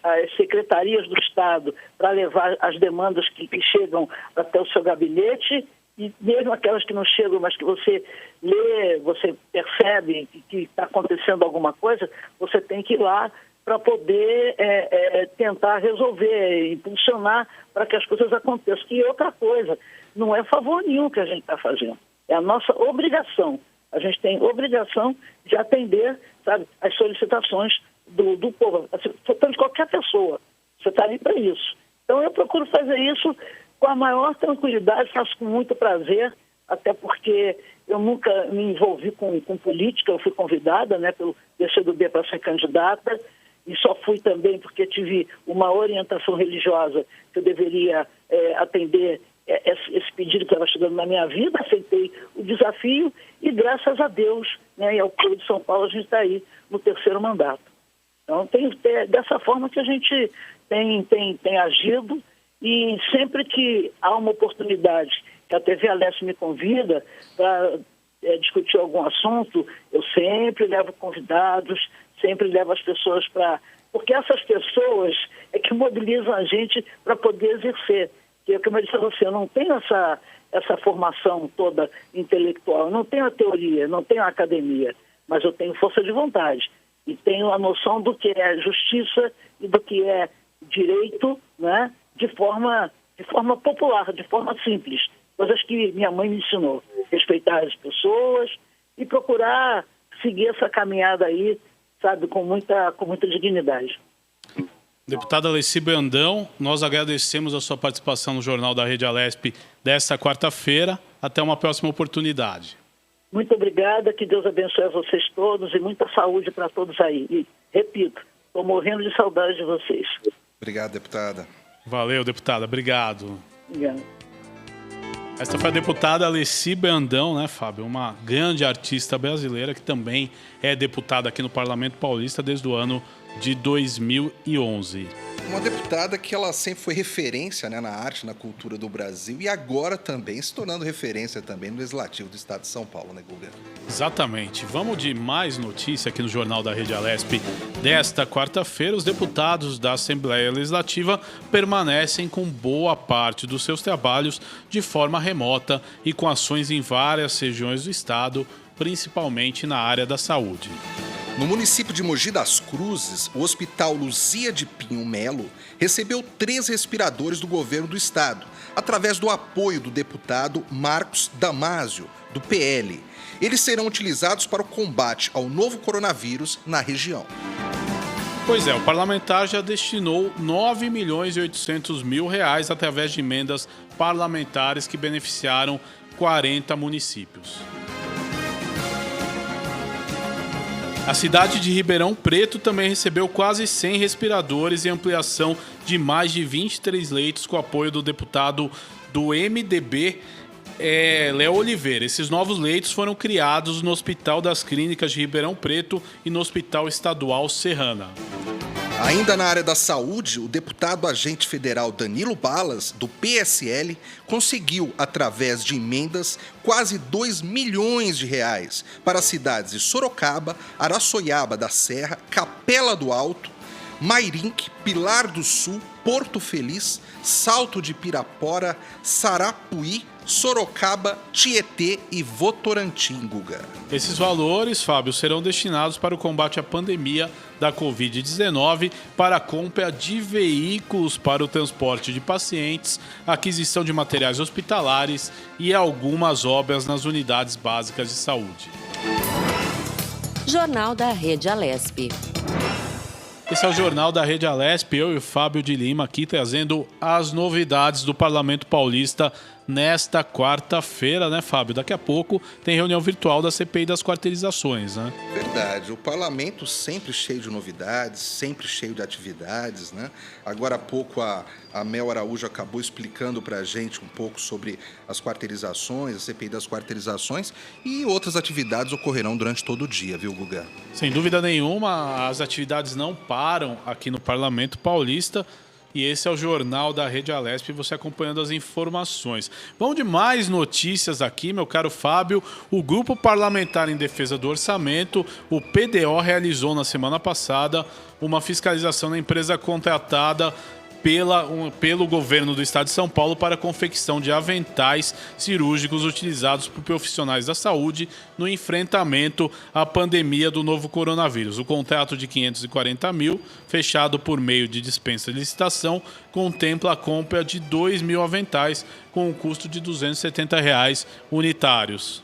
as secretarias do Estado para levar as demandas que chegam até o seu gabinete, e mesmo aquelas que não chegam, mas que você lê, você percebe que está acontecendo alguma coisa, você tem que ir lá para poder tentar resolver, impulsionar para que as coisas aconteçam. E outra coisa, não é favor nenhum que a gente está fazendo, é a nossa obrigação. A gente tem obrigação de atender, sabe, as solicitações do povo, de qualquer pessoa. Você está ali para isso. Então eu procuro fazer isso com a maior tranquilidade, faço com muito prazer, até porque eu nunca me envolvi com política, eu fui convidada, né, pelo PCdoB para ser candidata, e só fui também porque tive uma orientação religiosa que eu deveria atender esse pedido que estava chegando na minha vida, aceitei o desafio e graças a Deus, né, e ao povo de São Paulo, a gente está aí no 3º mandato. Então, dessa forma que a gente tem agido, e sempre que há uma oportunidade que a TV Alesp me convida para discutir algum assunto, eu sempre levo convidados, sempre levo as pessoas para... Porque essas pessoas é que mobilizam a gente para poder exercer. Porque, como eu disse a você, eu não tenho essa formação toda intelectual, eu não tenho a teoria, não tenho a academia, mas eu tenho força de vontade. E tenho a noção do que é justiça e do que é direito, né, de forma popular, de forma simples. Coisas que minha mãe me ensinou. Respeitar as pessoas e procurar seguir essa caminhada aí, sabe, com muita dignidade. Deputada Alessi Brandão, nós agradecemos a sua participação no Jornal da Rede Alesp desta quarta-feira. Até uma próxima oportunidade. Muito obrigada, que Deus abençoe a vocês todos e muita saúde para todos aí. E, repito, estou morrendo de saudade de vocês. Obrigado, deputada. Valeu, deputada. Obrigado. Obrigado. Esta foi a deputada Alessi Brandão, né, Fábio? Uma grande artista brasileira que também é deputada aqui no Parlamento Paulista desde o ano de 2011. Uma deputada que ela sempre foi referência, né, na arte, na cultura do Brasil e agora também se tornando referência também no Legislativo do Estado de São Paulo, né, Guga? Exatamente. Vamos de mais notícia aqui no Jornal da Rede Alesp. Desta quarta-feira, os deputados da Assembleia Legislativa permanecem com boa parte dos seus trabalhos de forma remota e com ações em várias regiões do estado, principalmente na área da saúde. No município de Mogi das Cruzes, o Hospital Luzia de Pinho Melo recebeu 3 respiradores do governo do estado, através do apoio do deputado Marcos Damasio, do PL. Eles serão utilizados para o combate ao novo coronavírus na região. Pois é, o parlamentar já destinou R$ 9.800.000 através de emendas parlamentares que beneficiaram 40 municípios. A cidade de Ribeirão Preto também recebeu quase 100 respiradores e ampliação de mais de 23 leitos com apoio do deputado do MDB, Léo Oliveira. Esses novos leitos foram criados no Hospital das Clínicas de Ribeirão Preto e no Hospital Estadual Serrana. Ainda na área da saúde, o deputado agente federal Danilo Balas, do PSL, conseguiu, através de emendas, quase R$ 2 milhões para as cidades de Sorocaba, Araçoiaba da Serra, Capela do Alto, Mairinque, Pilar do Sul, Porto Feliz, Salto de Pirapora, Sarapuí, Sorocaba, Tietê e Votorantim, Guga. Esses valores, Fábio, serão destinados para o combate à pandemia da Covid-19, para a compra de veículos para o transporte de pacientes, aquisição de materiais hospitalares e algumas obras nas unidades básicas de saúde. Jornal da Rede Alesp. Esse é o Jornal da Rede Alesp, eu e o Fábio de Lima aqui trazendo as novidades do Parlamento Paulista nesta quarta-feira, né, Fábio? Daqui a pouco tem reunião virtual da CPI das quarteirizações, né? Verdade. O parlamento sempre cheio de novidades, sempre cheio de atividades, né? Agora há pouco a Mel Araújo acabou explicando para a gente um pouco sobre as quarteirizações, a CPI das quarteirizações e outras atividades ocorrerão durante todo o dia, viu, Guga? Sem dúvida nenhuma, as atividades não param aqui no Parlamento Paulista. E esse é o Jornal da Rede Alesp, você acompanhando as informações. Vamos de mais notícias aqui, meu caro Fábio. O Grupo Parlamentar em Defesa do Orçamento, o PDO, realizou na semana passada uma fiscalização na empresa contratada pelo governo do estado de São Paulo para a confecção de aventais cirúrgicos utilizados por profissionais da saúde no enfrentamento à pandemia do novo coronavírus. O contrato de 540 mil, fechado por meio de dispensa de licitação, contempla a compra de 2 mil aventais com um custo de R$ 270 unitários.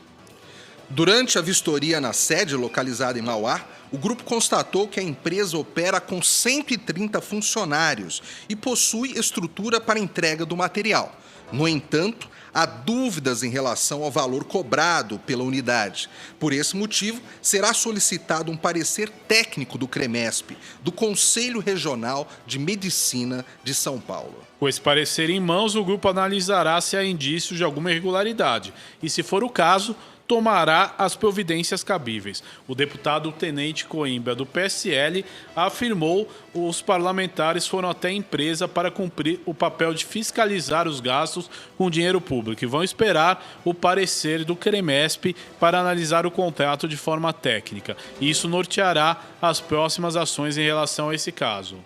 Durante a vistoria na sede localizada em Mauá, O grupo constatou que a empresa opera com 130 funcionários e possui estrutura para entrega do material. No entanto, há dúvidas em relação ao valor cobrado pela unidade. Por esse motivo, será solicitado um parecer técnico do CREMESP, do Conselho Regional de Medicina de São Paulo. Com esse parecer em mãos, o grupo analisará se há indícios de alguma irregularidade e, se for o caso, tomará as providências cabíveis. O deputado Tenente Coimbra, do PSL, afirmou que os parlamentares foram até a empresa para cumprir o papel de fiscalizar os gastos com dinheiro público e vão esperar o parecer do CREMESP para analisar o contrato de forma técnica. Isso norteará as próximas ações em relação a esse caso.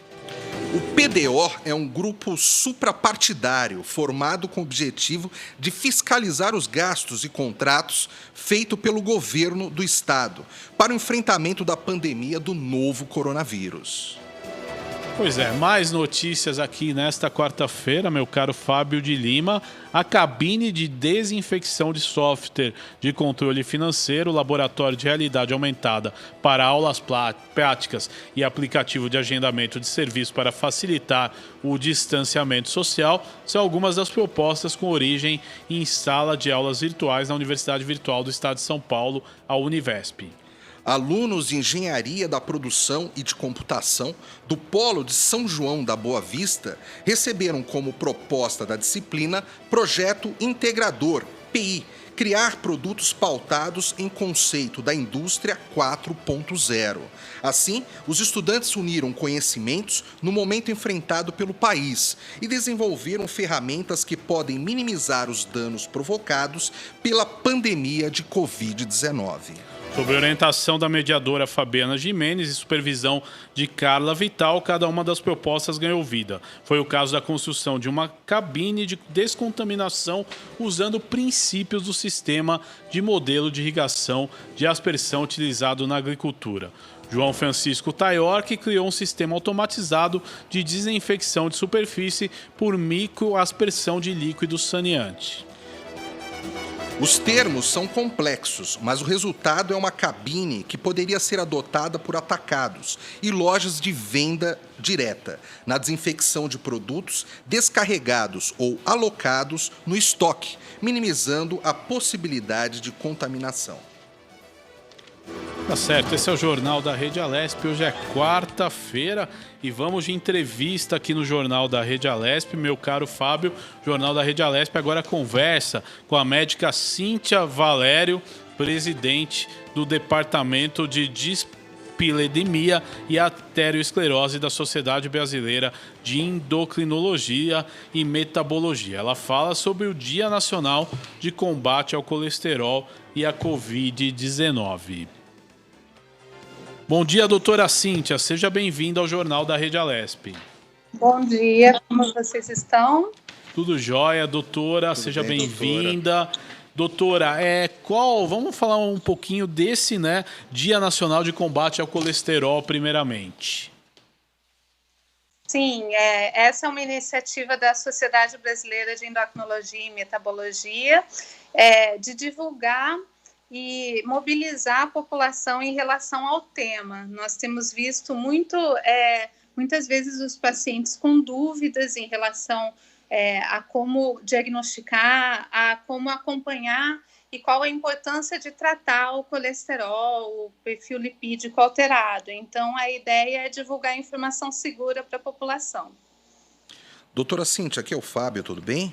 O PDO é um grupo suprapartidário formado com o objetivo de fiscalizar os gastos e contratos feitos pelo governo do estado para o enfrentamento da pandemia do novo coronavírus. Pois é, mais notícias aqui nesta quarta-feira, meu caro Fábio de Lima. A cabine de desinfecção de software de controle financeiro, laboratório de realidade aumentada para aulas práticas e aplicativo de agendamento de serviço para facilitar o distanciamento social são algumas das propostas com origem em sala de aulas virtuais na Universidade Virtual do Estado de São Paulo, a Univesp. Alunos de Engenharia da Produção e de Computação do Polo de São João da Boa Vista receberam como proposta da disciplina Projeto Integrador, PI, criar produtos pautados em conceito da indústria 4.0. Assim, os estudantes uniram conhecimentos no momento enfrentado pelo país e desenvolveram ferramentas que podem minimizar os danos provocados pela pandemia de Covid-19. Sob orientação da mediadora Fabiana Gimenez e supervisão de Carla Vital, cada uma das propostas ganhou vida. Foi o caso da construção de uma cabine de descontaminação usando princípios do sistema de modelo de irrigação de aspersão utilizado na agricultura. João Francisco Taior, que criou um sistema automatizado de desinfecção de superfície por microaspersão de líquido saneante. Os termos são complexos, mas o resultado é uma cabine que poderia ser adotada por atacados e lojas de venda direta, na desinfecção de produtos descarregados ou alocados no estoque, minimizando a possibilidade de contaminação. Tá certo, esse é o Jornal da Rede Alesp. Hoje é quarta-feira e vamos de entrevista aqui no Jornal da Rede Alesp. Meu caro Fábio, Jornal da Rede Alesp agora conversa com a médica Cíntia Valério, presidente do Departamento de Dislipidemia e Arteriosclerose da Sociedade Brasileira de Endocrinologia e Metabologia. Ela fala sobre o Dia Nacional de Combate ao Colesterol e a Covid-19. Bom dia, doutora Cíntia. Seja bem-vinda ao Jornal da Rede Alesp. Bom dia, como vocês estão? Tudo jóia, doutora. Tudo seja bem, bem-vinda. Doutora, vamos falar um pouquinho desse, Dia Nacional de Combate ao Colesterol, primeiramente. Sim, essa é uma iniciativa da Sociedade Brasileira de Endocrinologia e Metabologia, de divulgar e mobilizar a população em relação ao tema. Nós temos visto muitas vezes os pacientes com dúvidas em relação a como diagnosticar, a como acompanhar e qual a importância de tratar o colesterol, o perfil lipídico alterado. Então, a ideia é divulgar informação segura para a população. Doutora Cíntia, aqui é o Fábio, tudo bem?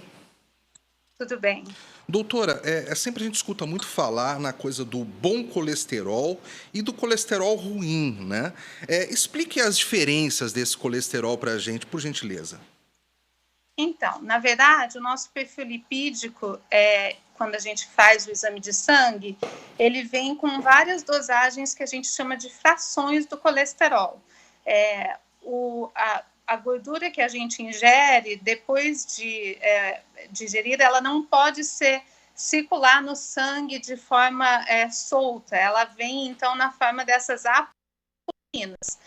Tudo bem. Doutora, sempre a gente escuta muito falar na coisa do bom colesterol e do colesterol ruim, né? Explique as diferenças desse colesterol para a gente, por gentileza. Então, na verdade, o nosso perfil lipídico, quando a gente faz o exame de sangue, ele vem com várias dosagens que a gente chama de frações do colesterol. A gordura que a gente ingere, depois de digerida, ela não pode circular no sangue de forma solta. Ela vem, então, na forma dessas apolinas.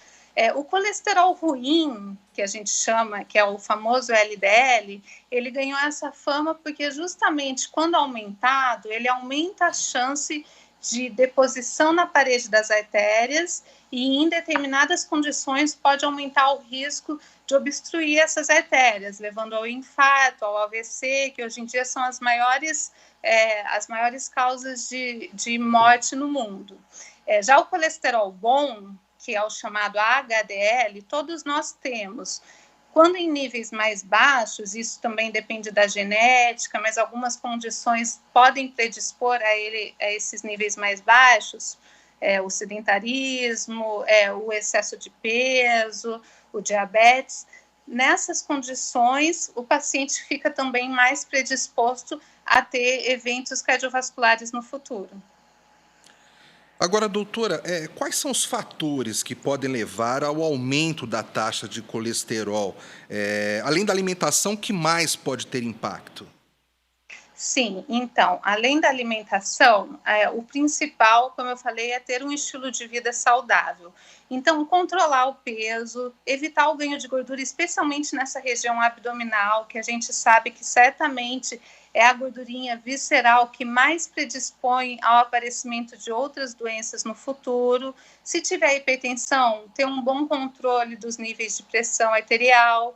O colesterol ruim, que a gente chama, que é o famoso LDL, ele ganhou essa fama porque justamente quando aumentado, ele aumenta a chance de deposição na parede das artérias e, em determinadas condições, pode aumentar o risco de obstruir essas artérias, levando ao infarto, ao AVC, que hoje em dia são as maiores causas de morte no mundo. Já o colesterol bom, que é o chamado HDL, todos nós temos. Quando em níveis mais baixos, isso também depende da genética, mas algumas condições podem predispor a esses níveis mais baixos, o sedentarismo, o excesso de peso, o diabetes. Nessas condições, o paciente fica também mais predisposto a ter eventos cardiovasculares no futuro. Agora, doutora, quais são os fatores que podem levar ao aumento da taxa de colesterol? Além da alimentação, o que mais pode ter impacto? Sim, então, além da alimentação, o principal, como eu falei, é ter um estilo de vida saudável. Então, controlar o peso, evitar o ganho de gordura, especialmente nessa região abdominal, que a gente sabe que certamente é a gordurinha visceral que mais predispõe ao aparecimento de outras doenças no futuro. Se tiver hipertensão, ter um bom controle dos níveis de pressão arterial,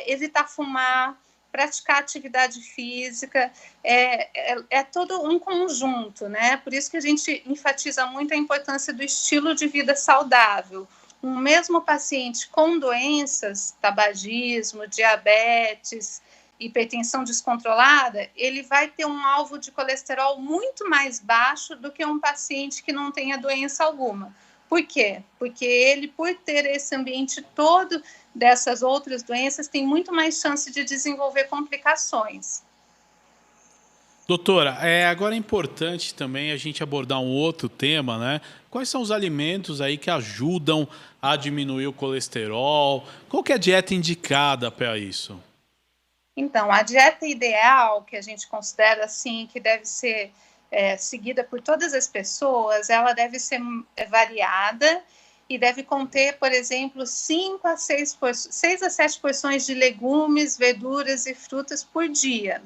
evitar fumar, praticar atividade física, é todo um conjunto, né? Por isso que a gente enfatiza muito a importância do estilo de vida saudável. Um mesmo paciente com doenças, tabagismo, diabetes, hipertensão descontrolada, ele vai ter um alvo de colesterol muito mais baixo do que um paciente que não tenha doença alguma. Por quê? Porque ele, por ter esse ambiente todo dessas outras doenças, tem muito mais chance de desenvolver complicações. Doutora, agora é importante também a gente abordar um outro tema, né? Quais são os alimentos aí que ajudam a diminuir o colesterol? Qual que é a dieta indicada para isso? Então, a dieta ideal, que a gente considera assim, que deve ser seguida por todas as pessoas, ela deve ser variada e deve conter, por exemplo, 6 a 7 porções de legumes, verduras e frutas por dia.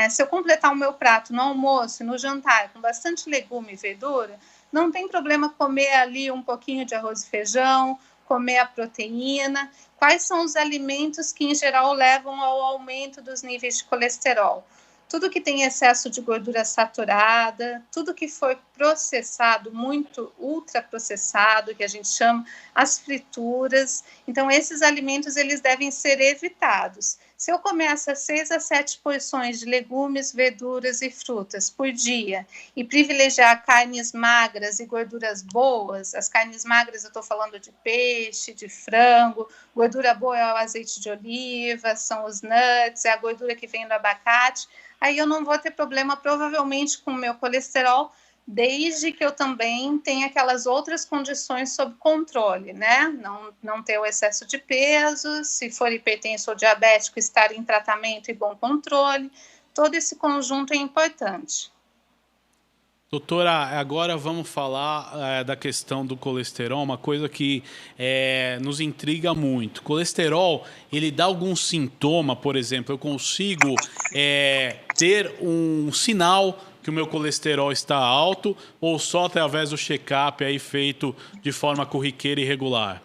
Se eu completar o meu prato no almoço, no jantar, com bastante legume e verdura, não tem problema comer ali um pouquinho de arroz e feijão, comer a proteína. Quais são os alimentos que, em geral, levam ao aumento dos níveis de colesterol? Tudo que tem excesso de gordura saturada, tudo que foi processado, muito ultraprocessado, que a gente chama, as frituras. Então, esses alimentos, eles devem ser evitados. Se eu comer essas 6 a 7 porções de legumes, verduras e frutas por dia e privilegiar carnes magras e gorduras boas, as carnes magras eu estou falando de peixe, de frango, gordura boa é o azeite de oliva, são os nuts, é a gordura que vem do abacate, aí eu não vou ter problema provavelmente com o meu colesterol, desde que eu também tenha aquelas outras condições sob controle, né? Não ter o excesso de peso, se for hipertenso ou diabético, estar em tratamento e bom controle. Todo esse conjunto é importante. Doutora, agora vamos falar da questão do colesterol, uma coisa que nos intriga muito. Colesterol, ele dá algum sintoma, por exemplo, eu consigo ter um sinal que o meu colesterol está alto ou só através do check-up aí feito de forma corriqueira e regular?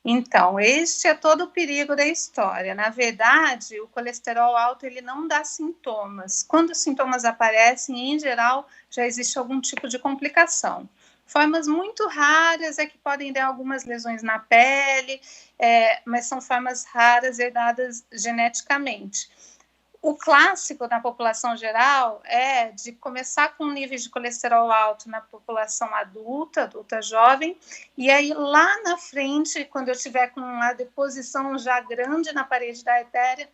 Então, este é todo o perigo da história. Na verdade, o colesterol alto ele não dá sintomas. Quando os sintomas aparecem, em geral, já existe algum tipo de complicação. Formas muito raras é que podem dar algumas lesões na pele, mas são formas raras herdadas geneticamente. O clássico na população geral é de começar com níveis de colesterol alto na população adulta jovem, e aí lá na frente, quando eu tiver com a deposição já grande na parede da artéria,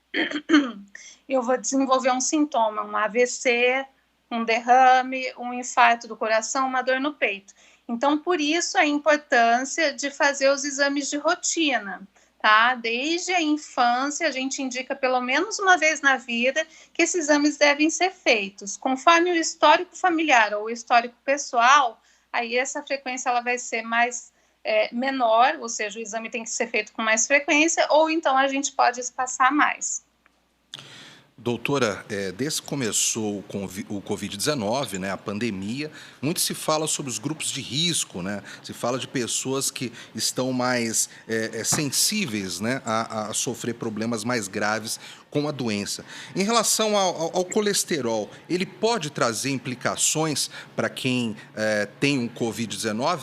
eu vou desenvolver um sintoma, um AVC, um derrame, um infarto do coração, uma dor no peito. Então, por isso a importância de fazer os exames de rotina. Tá? Desde a infância, a gente indica pelo menos uma vez na vida que esses exames devem ser feitos. Conforme o histórico familiar ou o histórico pessoal, aí essa frequência ela vai ser mais menor, ou seja, o exame tem que ser feito com mais frequência, ou então a gente pode espaçar mais. Doutora, desde que começou o Covid-19, né, a pandemia, muito se fala sobre os grupos de risco, né? Se fala de pessoas que estão mais sensíveis, né, a sofrer problemas mais graves com a doença. Em relação ao colesterol, ele pode trazer implicações para quem tem um Covid-19?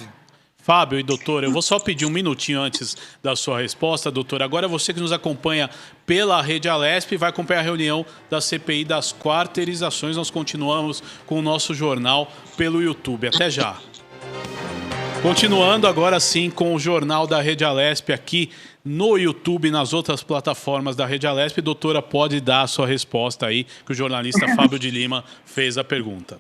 Fábio e doutora, eu vou só pedir um minutinho antes da sua resposta, doutora. Agora você que nos acompanha pela Rede Alesp vai acompanhar a reunião da CPI das quarteirizações. Nós continuamos com o nosso jornal pelo YouTube. Até já. Continuando agora sim com o jornal da Rede Alesp aqui no YouTube e nas outras plataformas da Rede Alesp. Doutora, pode dar a sua resposta aí, que o jornalista Fábio de Lima fez a pergunta.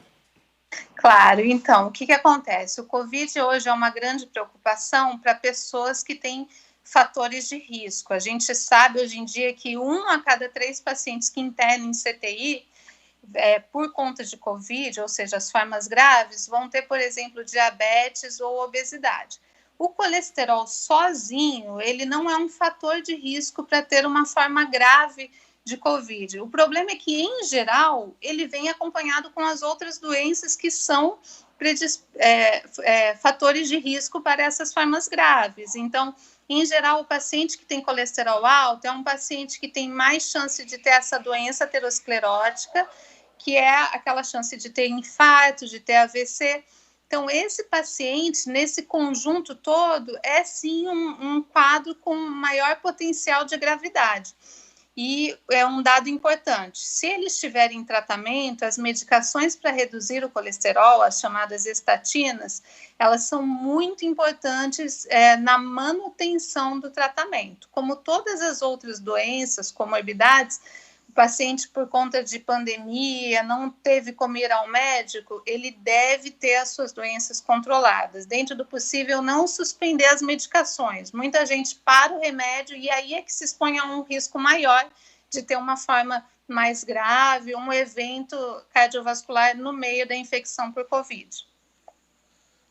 Claro, então, o que acontece? O Covid hoje é uma grande preocupação para pessoas que têm fatores de risco. A gente sabe hoje em dia que 1 a cada 3 pacientes que internam em CTI por conta de Covid, ou seja, as formas graves, vão ter, por exemplo, diabetes ou obesidade. O colesterol sozinho, ele não é um fator de risco para ter uma forma grave de Covid. O problema é que, em geral, ele vem acompanhado com as outras doenças que são fatores de risco para essas formas graves. Então, em geral, o paciente que tem colesterol alto é um paciente que tem mais chance de ter essa doença aterosclerótica, que é aquela chance de ter infarto, de ter AVC. Então, esse paciente, nesse conjunto todo, é sim um quadro com maior potencial de gravidade. E é um dado importante, se ele estiver em tratamento, as medicações para reduzir o colesterol, as chamadas estatinas, elas são muito importantes na manutenção do tratamento. Como todas as outras doenças, comorbidades, o paciente, por conta de pandemia, não teve como ir ao médico, ele deve ter as suas doenças controladas. Dentro do possível, não suspender as medicações. Muita gente para o remédio e aí é que se expõe a um risco maior de ter uma forma mais grave, um evento cardiovascular no meio da infecção por Covid.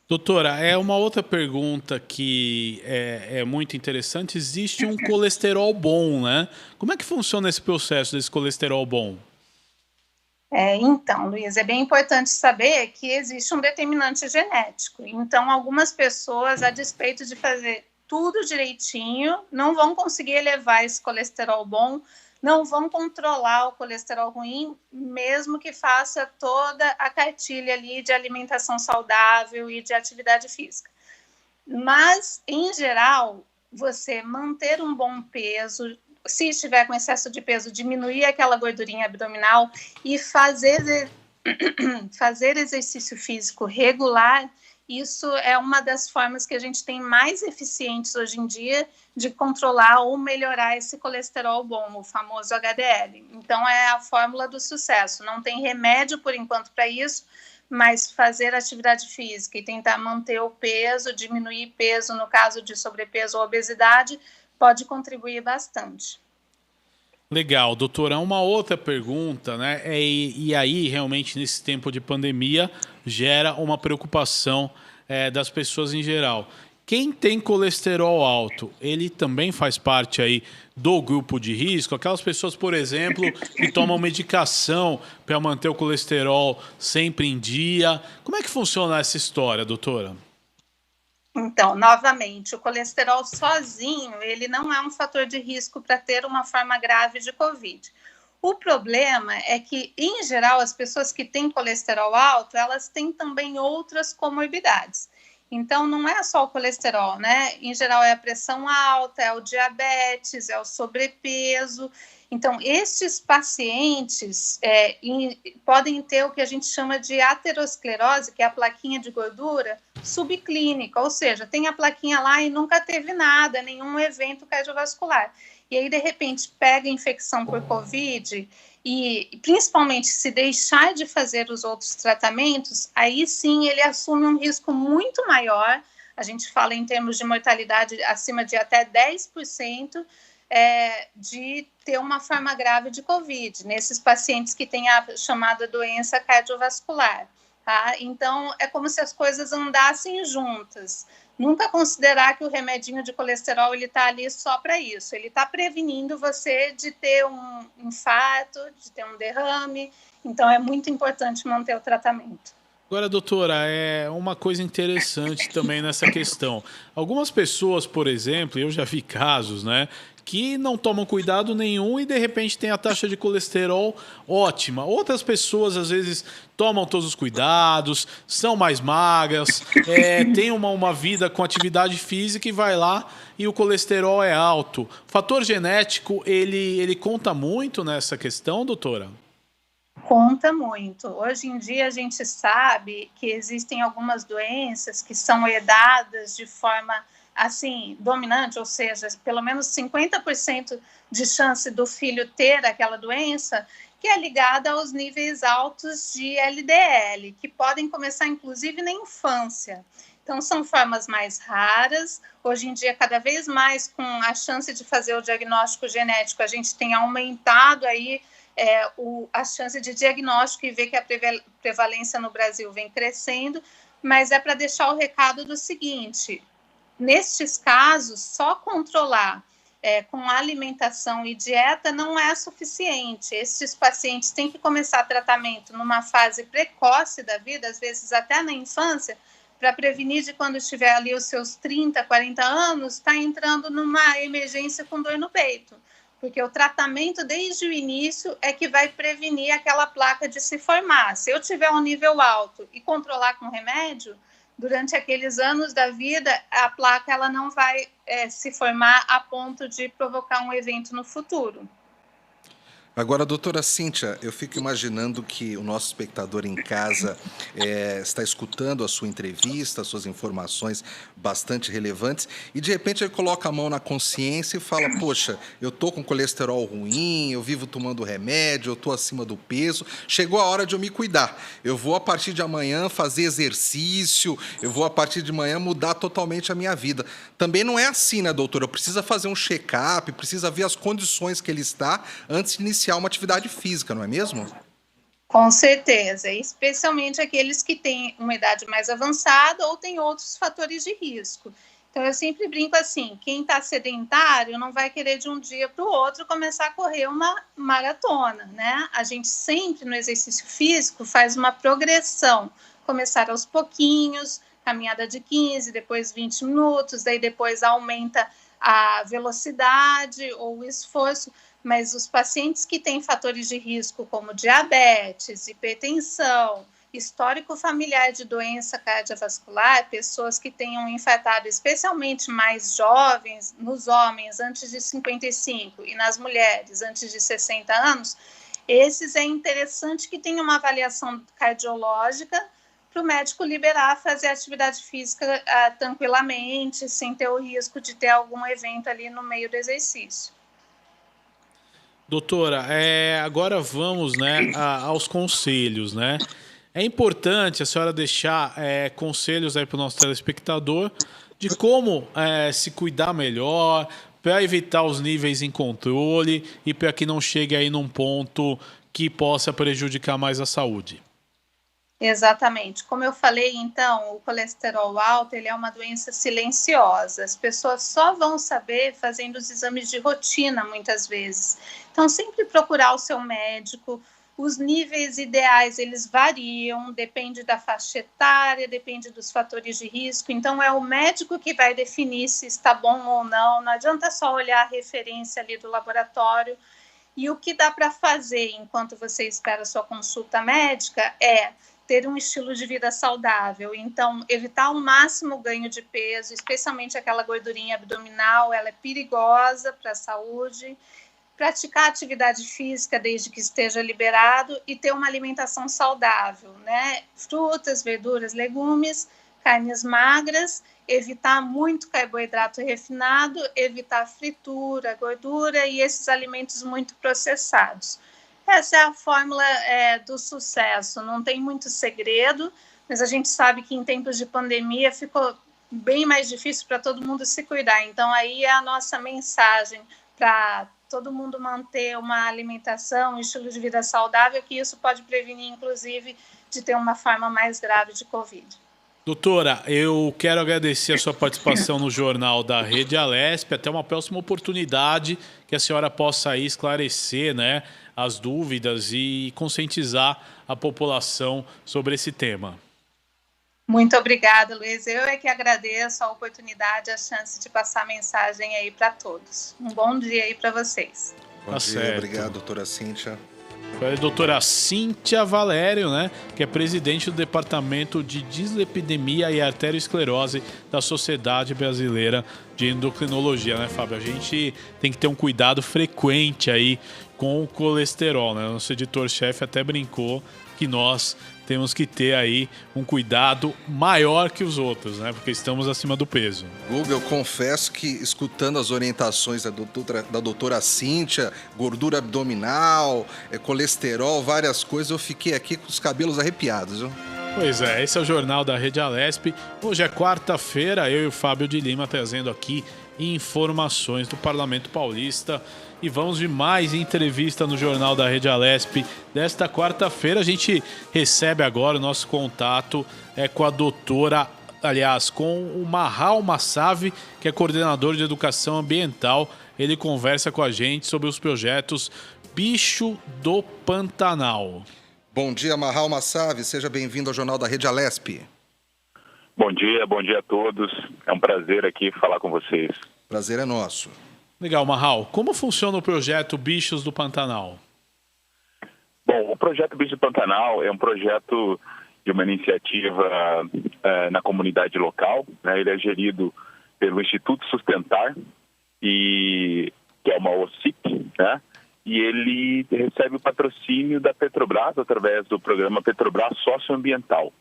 Doutora, uma outra pergunta que é muito interessante. Existe um colesterol bom, né? Como é que funciona esse processo desse colesterol bom? Então, Luiz, é bem importante saber que existe um determinante genético. Então, algumas pessoas, a despeito de fazer tudo direitinho, não vão conseguir elevar esse colesterol bom, não vão controlar o colesterol ruim, mesmo que faça toda a cartilha ali de alimentação saudável e de atividade física. Mas, em geral, você manter um bom peso, se estiver com excesso de peso, diminuir aquela gordurinha abdominal e fazer exercício físico regular, isso é uma das formas que a gente tem mais eficientes hoje em dia de controlar ou melhorar esse colesterol bom, o famoso HDL. Então, é a fórmula do sucesso. Não tem remédio, por enquanto, para isso, mas fazer atividade física e tentar manter o peso, diminuir peso no caso de sobrepeso ou obesidade, pode contribuir bastante. Legal, doutora. Uma outra pergunta, né? E aí, realmente, nesse tempo de pandemia, gera uma preocupação das pessoas em geral. Quem tem colesterol alto, ele também faz parte aí do grupo de risco? Aquelas pessoas, por exemplo, que tomam medicação para manter o colesterol sempre em dia. Como é que funciona essa história, doutora? Então, novamente, o colesterol sozinho, ele não é um fator de risco para ter uma forma grave de Covid. O problema é que, em geral, as pessoas que têm colesterol alto, elas têm também outras comorbidades. Então, não é só o colesterol, né? Em geral, é a pressão alta, é o diabetes, é o sobrepeso. Então, estes pacientes podem ter o que a gente chama de aterosclerose, que é a plaquinha de gordura subclínica, ou seja, tem a plaquinha lá e nunca teve nada, nenhum evento cardiovascular. E aí, de repente, pega infecção por Covid e, principalmente, se deixar de fazer os outros tratamentos, aí sim ele assume um risco muito maior. A gente fala em termos de mortalidade acima de até 10%, de ter uma forma grave de Covid, nesses pacientes que têm a chamada doença cardiovascular. Tá? Então, é como se as coisas andassem juntas. nunca considerar que o remedinho de colesterol ele está ali só para isso. Ele está prevenindo você de ter um infarto, de ter um derrame. Então, é muito importante manter o tratamento. Agora, doutora, é uma coisa interessante também nessa questão. Algumas pessoas, por exemplo, eu já vi casos, né, que não tomam cuidado nenhum e de repente tem a taxa de colesterol ótima. Outras pessoas, às vezes, tomam todos os cuidados, são mais magras, têm uma vida com atividade física e vai lá e o colesterol é alto. O fator genético, ele conta muito nessa questão, doutora? Conta muito. Hoje em dia a gente sabe que existem algumas doenças que são herdadas de forma assim dominante, ou seja, pelo menos 50% de chance do filho ter aquela doença, que é ligada aos níveis altos de LDL, que podem começar inclusive na infância. Então, são formas mais raras. Hoje em dia, cada vez mais, com a chance de fazer o diagnóstico genético, a gente tem aumentado aí a chance de diagnóstico e ver que a prevalência no Brasil vem crescendo, mas é para deixar o recado do seguinte: nestes casos, só controlar com alimentação e dieta não é suficiente. Estes pacientes têm que começar tratamento numa fase precoce da vida, às vezes até na infância, para prevenir de quando estiver ali os seus 30, 40 anos, está entrando numa emergência com dor no peito. Porque o tratamento desde o início é que vai prevenir aquela placa de se formar. Se eu tiver um nível alto e controlar com remédio, durante aqueles anos da vida, a placa ela não vai se formar a ponto de provocar um evento no futuro. Agora, doutora Cíntia, eu fico imaginando que o nosso espectador em casa está escutando a sua entrevista, as suas informações bastante relevantes, e de repente ele coloca a mão na consciência e fala: poxa, eu estou com colesterol ruim, eu vivo tomando remédio, eu estou acima do peso, chegou a hora de eu me cuidar. Eu vou, a partir de amanhã, fazer exercício, eu vou, a partir de amanhã, mudar totalmente a minha vida. Também não é assim, né, doutora? Precisa fazer um check-up, precisa ver as condições que ele está antes de iniciar uma atividade física, não é mesmo? Com certeza, especialmente aqueles que têm uma idade mais avançada ou têm outros fatores de risco. Então, eu sempre brinco assim: quem está sedentário não vai querer de um dia para o outro começar a correr uma maratona, né? A gente sempre no exercício físico faz uma progressão, começar aos pouquinhos, caminhada de 15, depois 20 minutos, daí depois aumenta a velocidade ou o esforço. Mas os pacientes que têm fatores de risco como diabetes, hipertensão, histórico familiar de doença cardiovascular, pessoas que tenham infartado, especialmente mais jovens, nos homens antes de 55 e nas mulheres antes de 60 anos, esses é interessante que tenham uma avaliação cardiológica para o médico liberar fazer atividade física tranquilamente, sem ter o risco de ter algum evento ali no meio do exercício. Doutora, agora vamos, né, aos conselhos, né? É importante a senhora deixar conselhos aí para o nosso telespectador de como se cuidar melhor, para evitar os níveis em controle e para que não chegue aí num ponto que possa prejudicar mais a saúde. Exatamente. Como eu falei, então, o colesterol alto ele é uma doença silenciosa. As pessoas só vão saber fazendo os exames de rotina, muitas vezes. Então, sempre procurar o seu médico. Os níveis ideais, eles variam, depende da faixa etária, depende dos fatores de risco. Então, é o médico que vai definir se está bom ou não. Não adianta só olhar a referência ali do laboratório. E o que dá para fazer enquanto você espera a sua consulta médica é ter um estilo de vida saudável. Então, evitar ao máximo o ganho de peso, especialmente aquela gordurinha abdominal, ela é perigosa para a saúde. Praticar atividade física desde que esteja liberado e ter uma alimentação saudável, né? Frutas, verduras, legumes, carnes magras, evitar muito carboidrato refinado, evitar fritura, gordura e esses alimentos muito processados. Essa é a fórmula do sucesso, não tem muito segredo, mas a gente sabe que em tempos de pandemia ficou bem mais difícil para todo mundo se cuidar. Então, aí é a nossa mensagem para todo mundo manter uma alimentação, um estilo de vida saudável, que isso pode prevenir, inclusive, de ter uma forma mais grave de Covid. Doutora, eu quero agradecer a sua participação no Jornal da Rede Alesp. Até uma próxima oportunidade que a senhora possa aí esclarecer, né, as dúvidas e conscientizar a população sobre esse tema. Muito obrigada, Luiz. Eu é que agradeço a oportunidade, a chance de passar a mensagem aí para todos. Um bom dia aí para vocês. Bom dia, obrigado, doutora Cíntia. Foi a doutora Cíntia Valério, né, que é presidente do Departamento de Dislipidemia e Arteriosclerose da Sociedade Brasileira de Endocrinologia, né, Fábio? A gente tem que ter um cuidado frequente aí com o colesterol, né? Nosso editor-chefe até brincou que nós temos que ter aí um cuidado maior que os outros, né? Porque estamos acima do peso. Google, eu confesso que escutando as orientações da doutora Cíntia, gordura abdominal, colesterol, várias coisas, eu fiquei aqui com os cabelos arrepiados, viu? Pois é, esse é o Jornal da Rede Alesp. Hoje é quarta-feira, eu e o Fábio de Lima trazendo aqui informações do Parlamento Paulista. E vamos de mais entrevista no Jornal da Rede Alesp desta quarta-feira. A gente recebe agora o nosso contato com a doutora, aliás, com o Mahal Massavi, que é coordenador de educação ambiental. Ele conversa com a gente sobre os projetos Bicho do Pantanal. Bom dia, Mahal Massavi. Seja bem-vindo ao Jornal da Rede Alesp. Bom dia a todos. É um prazer aqui falar com vocês. Prazer é nosso. Legal, Mahal. Como funciona o projeto Bichos do Pantanal? Bom, o projeto Bichos do Pantanal é um projeto de uma iniciativa na comunidade local, né? Ele é gerido pelo Instituto Sustentar, que é uma OCIP, né? E ele recebe o patrocínio da Petrobras através do programa Petrobras Socioambiental.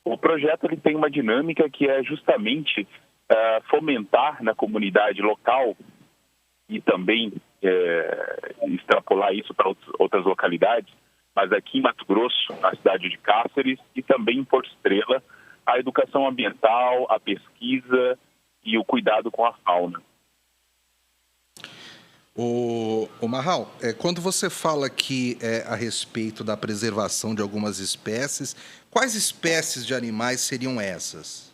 O projeto ele tem uma dinâmica que é justamente fomentar na comunidade local e também extrapolar isso para outras localidades, mas aqui em Mato Grosso, na cidade de Cáceres e também em Porto Estrela, a educação ambiental, a pesquisa e o cuidado com a fauna. O Mahal, quando você fala aqui a respeito da preservação de algumas espécies, quais espécies de animais seriam essas?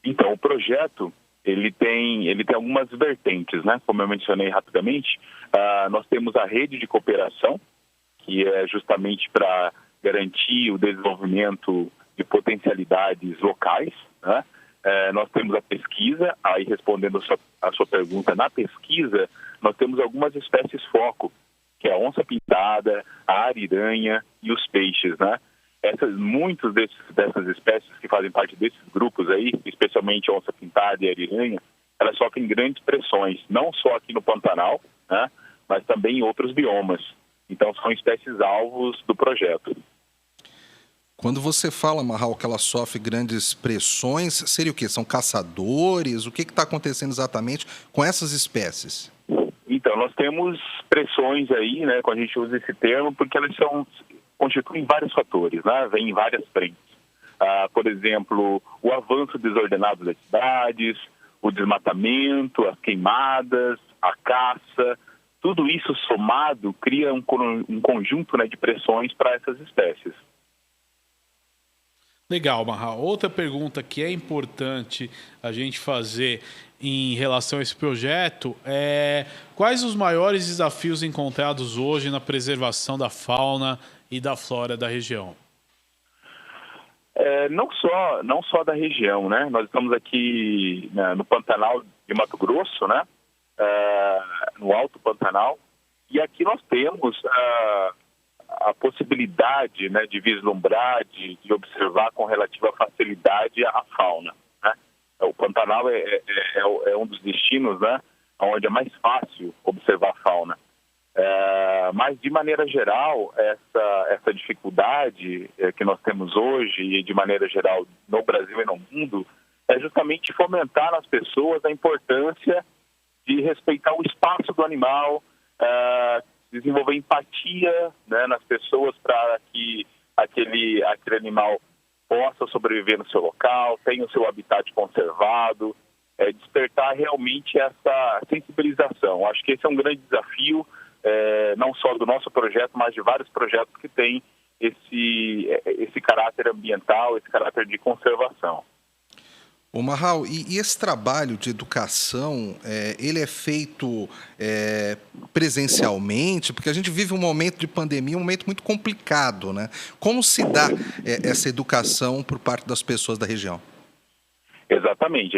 Então, o projeto ele tem algumas vertentes, né? Como eu mencionei rapidamente, nós temos a rede de cooperação, que é justamente para garantir o desenvolvimento de potencialidades locais, né? Nós temos a pesquisa, aí respondendo a sua pergunta, na pesquisa nós temos algumas espécies foco, que é a onça-pintada, a ariranha e os peixes, né? Muitas dessas espécies que fazem parte desses grupos aí, especialmente a onça-pintada e a ariranha, elas sofrem grandes pressões, não só aqui no Pantanal, né, mas também em outros biomas. Então, são espécies alvos do projeto. Quando você fala, Mahal, que ela sofre grandes pressões, seria o quê? São caçadores? O que está acontecendo exatamente com essas espécies? Então, nós temos pressões aí, né, quando a gente usa esse termo, porque elas constituem vários fatores, né? Vem em várias frentes. Por exemplo, o avanço desordenado das cidades, o desmatamento, as queimadas, a caça, tudo isso somado cria um conjunto, né, de pressões para essas espécies. Legal, Mahal. Outra pergunta que é importante a gente fazer em relação a esse projeto é quais os maiores desafios encontrados hoje na preservação da fauna e da flora da região? Não só da região, né? Nós estamos aqui no Pantanal de Mato Grosso, né? No Alto Pantanal, e aqui nós temos a possibilidade, né, de vislumbrar, de observar com relativa facilidade a fauna, né? O Pantanal é um dos destinos, né, onde é mais fácil observar a fauna. Mas, de maneira geral, essa dificuldade que nós temos hoje, e de maneira geral no Brasil e no mundo, é justamente fomentar nas pessoas a importância de respeitar o espaço do animal, desenvolver empatia, né, nas pessoas para que aquele animal possa sobreviver no seu local, tenha o seu habitat conservado, despertar realmente essa sensibilização. Acho que esse é um grande desafio, não só do nosso projeto, mas de vários projetos que têm esse caráter ambiental, esse caráter de conservação. Ô Marral, e esse trabalho de educação, ele é feito presencialmente? Porque a gente vive um momento de pandemia, um momento muito complicado, né? Como se dá essa educação por parte das pessoas da região? Exatamente.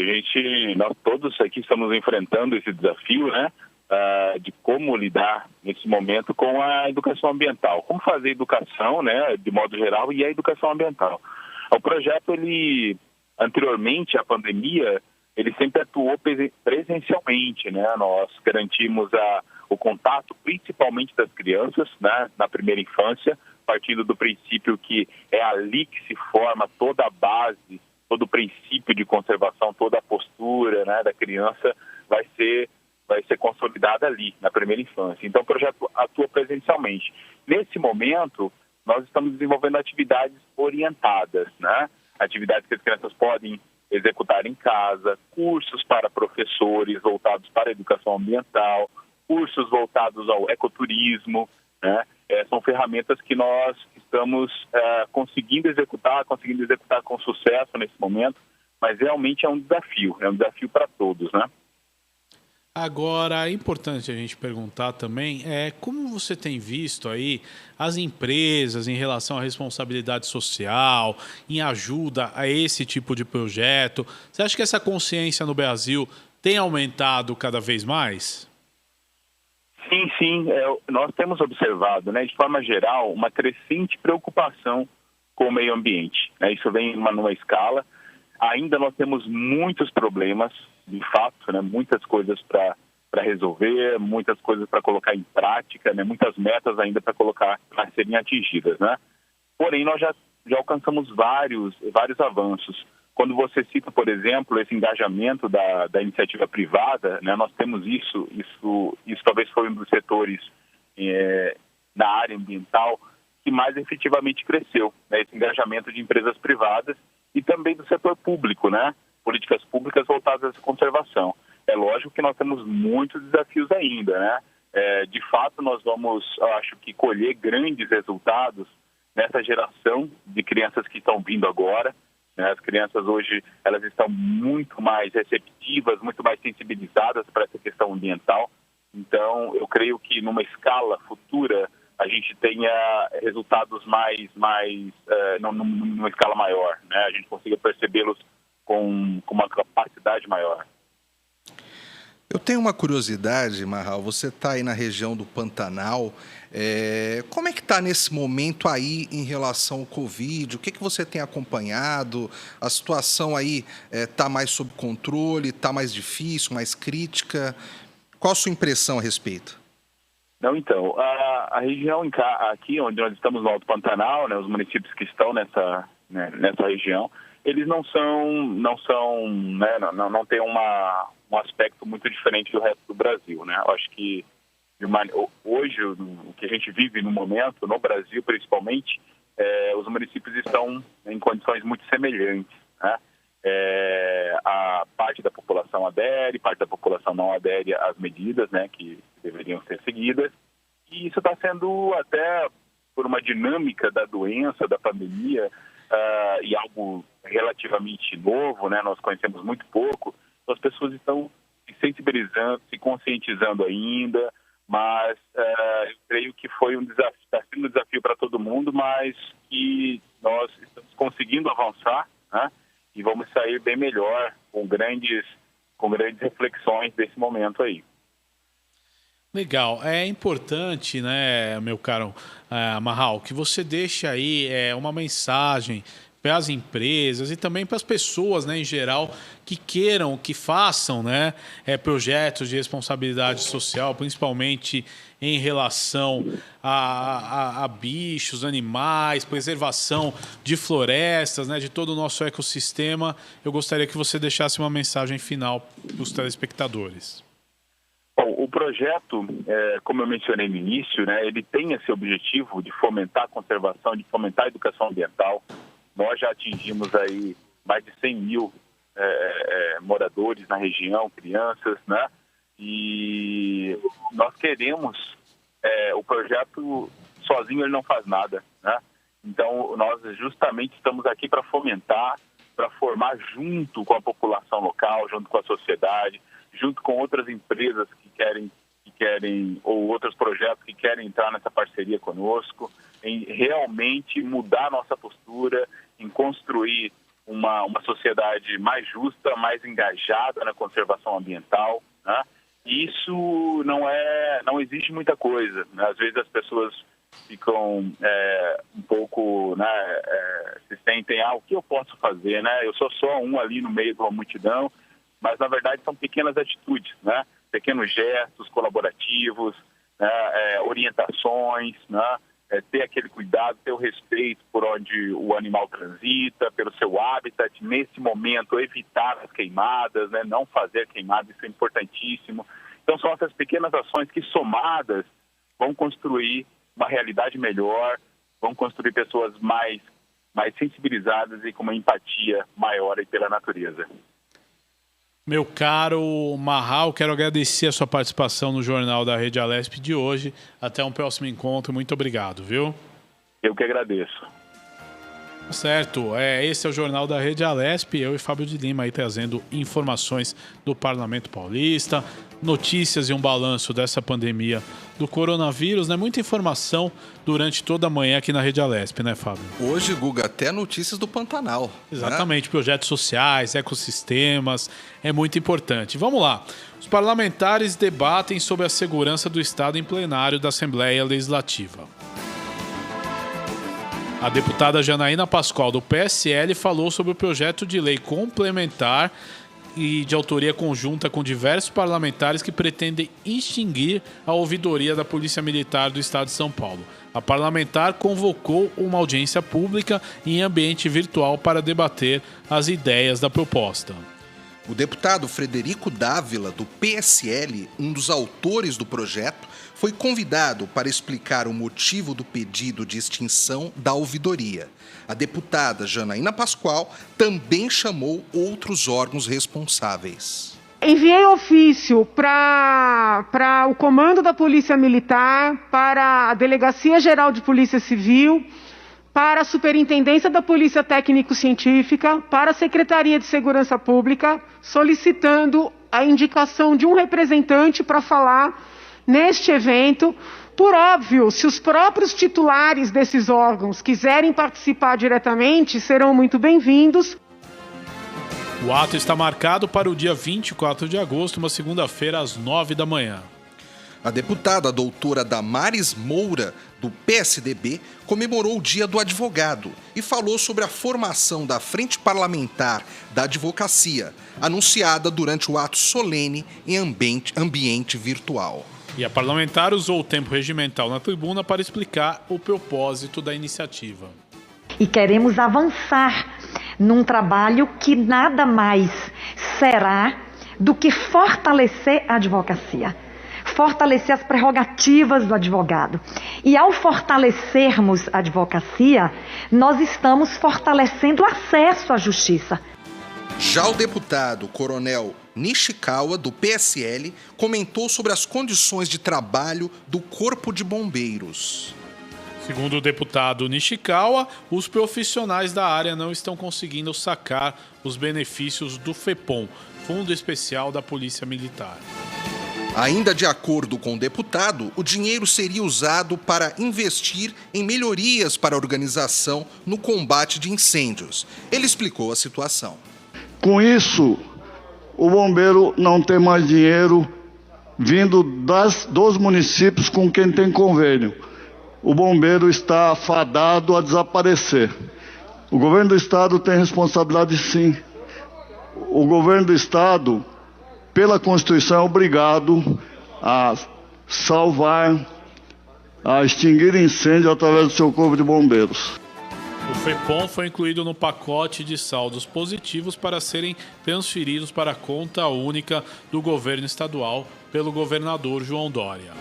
Nós todos aqui estamos enfrentando esse desafio, né? De como lidar nesse momento com a educação ambiental. Como fazer educação, né? De modo geral, e a educação ambiental. O projeto, anteriormente à pandemia, ele sempre atuou presencialmente, né? Nós garantimos o contato, principalmente das crianças, né? Na primeira infância, partindo do princípio que é ali que se forma toda a base, todo o princípio de conservação, toda a postura, né, da criança vai ser consolidada ali, na primeira infância. Então, o projeto atua presencialmente. Nesse momento, nós estamos desenvolvendo atividades orientadas, né? Atividades que as crianças podem executar em casa, cursos para professores voltados para a educação ambiental, cursos voltados ao ecoturismo, né? São ferramentas que nós estamos conseguindo executar com sucesso nesse momento, mas realmente é um desafio para todos, né? Agora, é importante a gente perguntar também como você tem visto aí as empresas em relação à responsabilidade social, em ajuda a esse tipo de projeto. Você acha que essa consciência no Brasil tem aumentado cada vez mais? Sim. Nós temos observado, né, de forma geral, uma crescente preocupação com o meio ambiente, né? Isso vem numa escala. Ainda nós temos muitos problemas, de fato, né? Muitas coisas para resolver, muitas coisas para colocar em prática, né? Muitas metas ainda para serem atingidas, né? Porém, nós já alcançamos vários avanços. Quando você cita, por exemplo, esse engajamento da iniciativa privada, né? Nós temos isso talvez foi um dos setores na área ambiental que mais efetivamente cresceu, né? Esse engajamento de empresas privadas e também do setor público, né? Políticas públicas voltadas à conservação. É lógico que nós temos muitos desafios ainda, né? De fato, nós vamos, eu acho que, colher grandes resultados nessa geração de crianças que estão vindo agora, né? As crianças hoje, elas estão muito mais receptivas, muito mais sensibilizadas para essa questão ambiental. Então, eu creio que numa escala futura a gente tenha resultados numa escala maior, né? A gente consiga percebê-los com uma capacidade maior. Eu tenho uma curiosidade, Marral, você está aí na região do Pantanal, como é que está nesse momento aí em relação ao Covid? O que você tem acompanhado? A situação aí está mais sob controle, está mais difícil, mais crítica? Qual a sua impressão a respeito? Não, então, a região aqui onde nós estamos no Alto Pantanal, né, os municípios que estão nessa região, eles não tem um aspecto muito diferente do resto do Brasil, né? Eu acho que hoje o que a gente vive no momento, no Brasil principalmente, os municípios estão em condições muito semelhantes, né? A parte da população adere, parte da população não adere às medidas, né, que deveriam ser seguidas, e isso está sendo até por uma dinâmica da doença, da pandemia, e algo relativamente novo, né? Nós conhecemos muito pouco, então as pessoas estão se sensibilizando, se conscientizando ainda, mas eu creio que foi está sendo um desafio para todo mundo, mas que nós estamos conseguindo avançar, né? E vamos sair bem melhor, com grandes reflexões desse momento aí. Legal. É importante, né, meu caro Marral, que você deixe aí uma mensagem para as empresas e também para as pessoas, né, em geral, que queiram, que façam, né, projetos de responsabilidade social, principalmente em relação a bichos, animais, preservação de florestas, né, de todo o nosso ecossistema. Eu gostaria que você deixasse uma mensagem final para os telespectadores. Bom, o projeto, como eu mencionei no início, né, ele tem esse objetivo de fomentar a conservação, de fomentar a educação ambiental. Nós já atingimos aí mais de 100 mil moradores na região, crianças, né? E nós queremos, o projeto sozinho ele não faz nada, né? Então, nós justamente estamos aqui para fomentar, para formar junto com a população local, junto com a sociedade, junto com outras empresas que querem ou outros projetos que querem entrar nessa parceria conosco, em realmente mudar a nossa postura, em construir uma sociedade mais justa, mais engajada na conservação ambiental, né? E isso não exige muita coisa, né? Às vezes as pessoas ficam um pouco, né, se sentem, o que eu posso fazer, né? Eu sou só um ali no meio de uma multidão, mas na verdade são pequenas atitudes, né? Pequenos gestos colaborativos, né? Orientações, né? Ter aquele cuidado, ter o respeito por onde o animal transita, pelo seu habitat, nesse momento evitar as queimadas, né? Não fazer queimadas, isso é importantíssimo. Então são essas pequenas ações que somadas vão construir uma realidade melhor, vão construir pessoas mais sensibilizadas e com uma empatia maior aí pela natureza. Meu caro Marral, quero agradecer a sua participação no Jornal da Rede Alesp de hoje. Até um próximo encontro. Muito obrigado, viu? Eu que agradeço. Certo, esse é o Jornal da Rede Alesp, eu e Fábio de Lima aí trazendo informações do Parlamento Paulista, notícias e um balanço dessa pandemia do coronavírus, né? Muita informação durante toda a manhã aqui na Rede Alesp, né, Fábio? Hoje, Guga, até notícias do Pantanal. Exatamente, né? Projetos sociais, ecossistemas, é muito importante. Vamos lá, os parlamentares debatem sobre a segurança do Estado em plenário da Assembleia Legislativa. A deputada Janaína Pascoal, do PSL, falou sobre o projeto de lei complementar e de autoria conjunta com diversos parlamentares que pretendem extinguir a ouvidoria da Polícia Militar do Estado de São Paulo. A parlamentar convocou uma audiência pública em ambiente virtual para debater as ideias da proposta. O deputado Frederico Dávila, do PSL, um dos autores do projeto, foi convidado para explicar o motivo do pedido de extinção da ouvidoria. A deputada Janaína Pascoal também chamou outros órgãos responsáveis. Enviei ofício para o Comando da Polícia Militar, para a Delegacia Geral de Polícia Civil, para a Superintendência da Polícia Técnico-Científica, para a Secretaria de Segurança Pública, solicitando a indicação de um representante para falar neste evento. Por óbvio, se os próprios titulares desses órgãos quiserem participar diretamente, serão muito bem-vindos. O ato está marcado para o dia 24 de agosto, uma segunda-feira, às 9 da manhã. A deputada doutora Damares Moura, do PSDB, comemorou o Dia do Advogado e falou sobre a formação da Frente Parlamentar da Advocacia, anunciada durante o ato solene em ambiente virtual. E a parlamentar usou o tempo regimental na tribuna para explicar o propósito da iniciativa. E queremos avançar num trabalho que nada mais será do que fortalecer a advocacia. Fortalecer as prerrogativas do advogado. E ao fortalecermos a advocacia, nós estamos fortalecendo o acesso à justiça. Já o deputado coronel Nishikawa, do PSL, comentou sobre as condições de trabalho do Corpo de Bombeiros. Segundo o deputado Nishikawa, os profissionais da área não estão conseguindo sacar os benefícios do FEPOM, Fundo Especial da Polícia Militar. Ainda de acordo com o deputado, o dinheiro seria usado para investir em melhorias para a organização no combate de incêndios. Ele explicou a situação. Com isso, o bombeiro não tem mais dinheiro vindo dos municípios com quem tem convênio. O bombeiro está fadado a desaparecer. O governo do estado tem responsabilidade, sim. O governo do estado, pela Constituição, é obrigado a salvar, a extinguir incêndio através do seu corpo de bombeiros. O FEPOM foi incluído no pacote de saldos positivos para serem transferidos para a conta única do governo estadual pelo governador João Dória.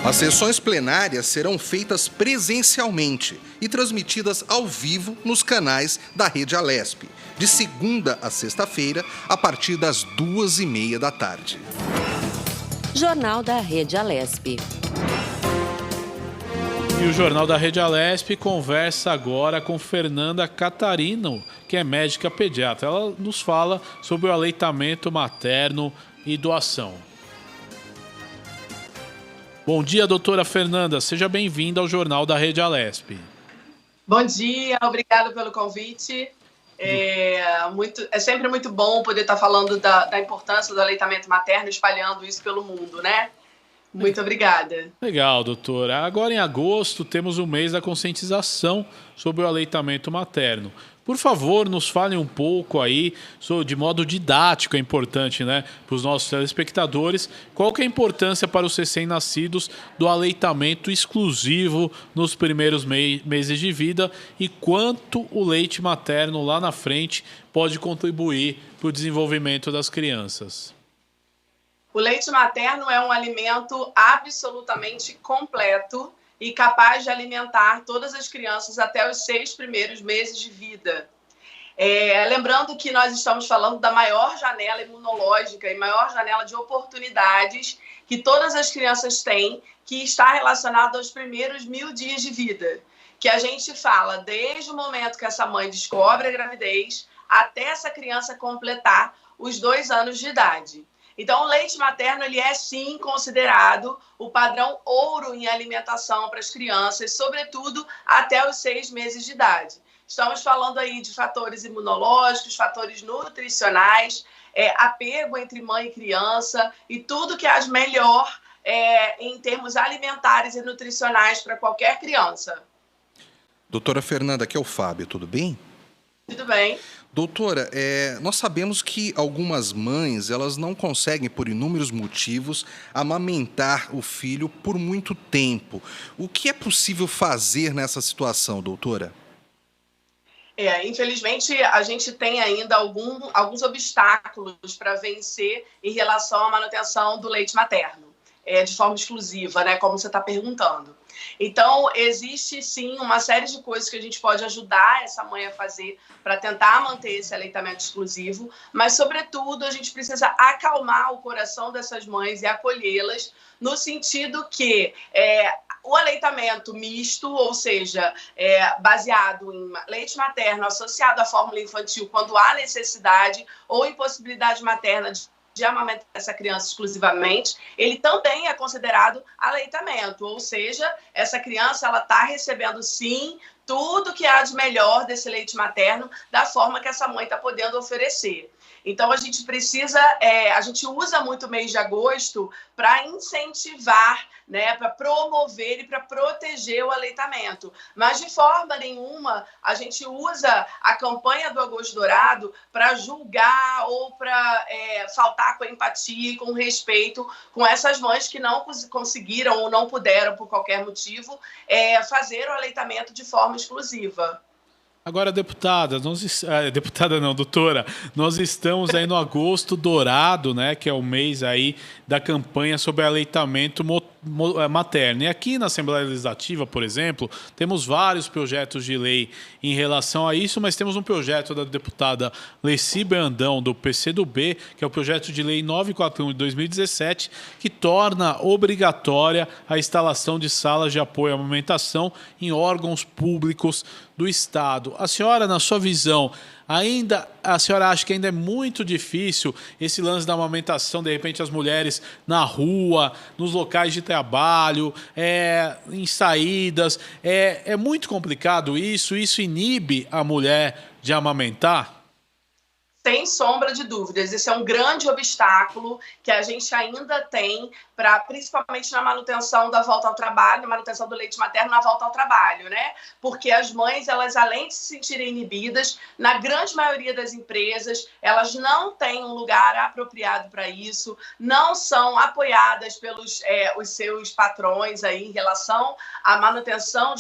As sessões plenárias serão feitas presencialmente e transmitidas ao vivo nos canais da Rede Alesp, de segunda a sexta-feira, a partir das 2h30 da tarde. Jornal da Rede Alesp. E o Jornal da Rede Alesp conversa agora com Fernanda Catarino, que é médica pediatra. Ela nos fala sobre o aleitamento materno e doação. Bom dia, doutora Fernanda. Seja bem-vinda ao Jornal da Rede Alesp. Bom dia, obrigado pelo convite. É sempre muito bom poder estar falando da importância do aleitamento materno, espalhando isso pelo mundo, né? Muito obrigada. Legal, doutora. Agora em agosto temos o mês da conscientização sobre o aleitamento materno. Por favor, nos fale um pouco aí, de modo didático, é importante, né, para os nossos telespectadores, qual que é a importância para os recém-nascidos do aleitamento exclusivo nos primeiros meses de vida e quanto o leite materno lá na frente pode contribuir para o desenvolvimento das crianças. O leite materno é um alimento absolutamente completo e capaz de alimentar todas as crianças até os 6 primeiros meses de vida. Lembrando que nós estamos falando da maior janela imunológica e maior janela de oportunidades que todas as crianças têm, que está relacionado aos primeiros 1000 dias de vida, que a gente fala desde o momento que essa mãe descobre a gravidez até essa criança completar os 2 anos de idade. Então, o leite materno ele é, sim, considerado o padrão ouro em alimentação para as crianças, sobretudo até os 6 meses de idade. Estamos falando aí de fatores imunológicos, fatores nutricionais, apego entre mãe e criança e tudo que há de melhor em termos alimentares e nutricionais para qualquer criança. Doutora Fernanda, aqui é o Fábio, tudo bem? Tudo bem. Doutora, nós sabemos que algumas mães elas não conseguem, por inúmeros motivos, amamentar o filho por muito tempo. O que é possível fazer nessa situação, doutora? Infelizmente, a gente tem ainda alguns obstáculos para vencer em relação à manutenção do leite materno, de forma exclusiva, né, como você está perguntando. Então, existe sim uma série de coisas que a gente pode ajudar essa mãe a fazer para tentar manter esse aleitamento exclusivo, mas, sobretudo, a gente precisa acalmar o coração dessas mães e acolhê-las no sentido que o aleitamento misto, ou seja, baseado em leite materno associado à fórmula infantil quando há necessidade ou impossibilidade materna de amamentar essa criança exclusivamente, ele também é considerado aleitamento, ou seja, essa criança ela está recebendo sim tudo que há de melhor desse leite materno da forma que essa mãe está podendo oferecer. Então a gente precisa, a gente usa muito o mês de agosto para incentivar, né, para promover e para proteger o aleitamento. Mas de forma nenhuma a gente usa a campanha do Agosto Dourado para julgar ou para faltar com empatia e com respeito com essas mães que não conseguiram ou não puderam, por qualquer motivo, fazer o aleitamento de forma exclusiva. Agora, doutora, nós estamos aí no Agosto Dourado, né, que é o mês aí da campanha sobre aleitamento materno. E aqui na Assembleia Legislativa, por exemplo, temos vários projetos de lei em relação a isso, mas temos um projeto da deputada Leci Brandão, do PCdoB, que é o projeto de lei 941 de 2017, que torna obrigatória a instalação de salas de apoio à amamentação em órgãos públicos do Estado. A senhora, na sua visão, a senhora acha que ainda é muito difícil esse lance da amamentação, de repente as mulheres na rua, nos locais de trabalho, em saídas, é muito complicado isso inibe a mulher de amamentar? Sem sombra de dúvidas, esse é um grande obstáculo que a gente ainda tem, principalmente na manutenção da volta ao trabalho, na manutenção do leite materno na volta ao trabalho, né? Porque as mães, elas além de se sentirem inibidas, na grande maioria das empresas, elas não têm um lugar apropriado para isso, não são apoiadas pelos os seus patrões aí em relação à manutenção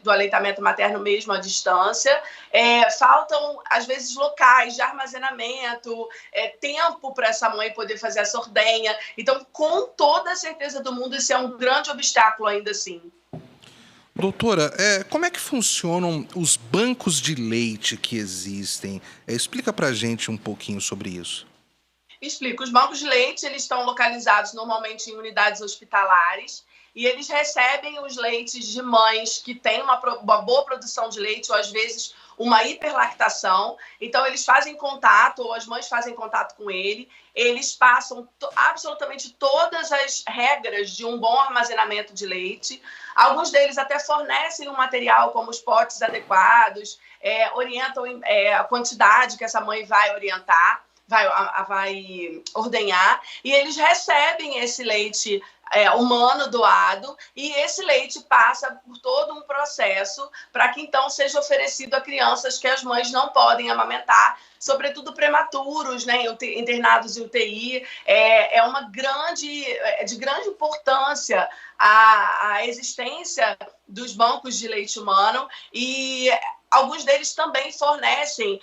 do aleitamento materno mesmo à distância. Faltam, às vezes, locais de armazenamento, tempo para essa mãe poder fazer essa ordenha. Então, com toda a certeza do mundo, esse é um grande obstáculo ainda assim. Doutora, como é que funcionam os bancos de leite que existem? Explica para a gente um pouquinho sobre isso. Explico. Os bancos de leite eles estão localizados normalmente em unidades hospitalares. e eles recebem os leites de mães que têm uma boa produção de leite, ou às vezes uma hiperlactação. Então, eles fazem contato, ou as mães fazem contato com ele, eles passam absolutamente todas as regras de um bom armazenamento de leite. Alguns deles até fornecem um material como os potes adequados, orientam a quantidade que essa mãe vai orientar, vai ordenhar, e eles recebem esse leite humano doado, e esse leite passa por todo um processo para que então seja oferecido a crianças que as mães não podem amamentar, sobretudo prematuros, né, internados em UTI. É de grande importância a existência dos bancos de leite humano, e alguns deles também fornecem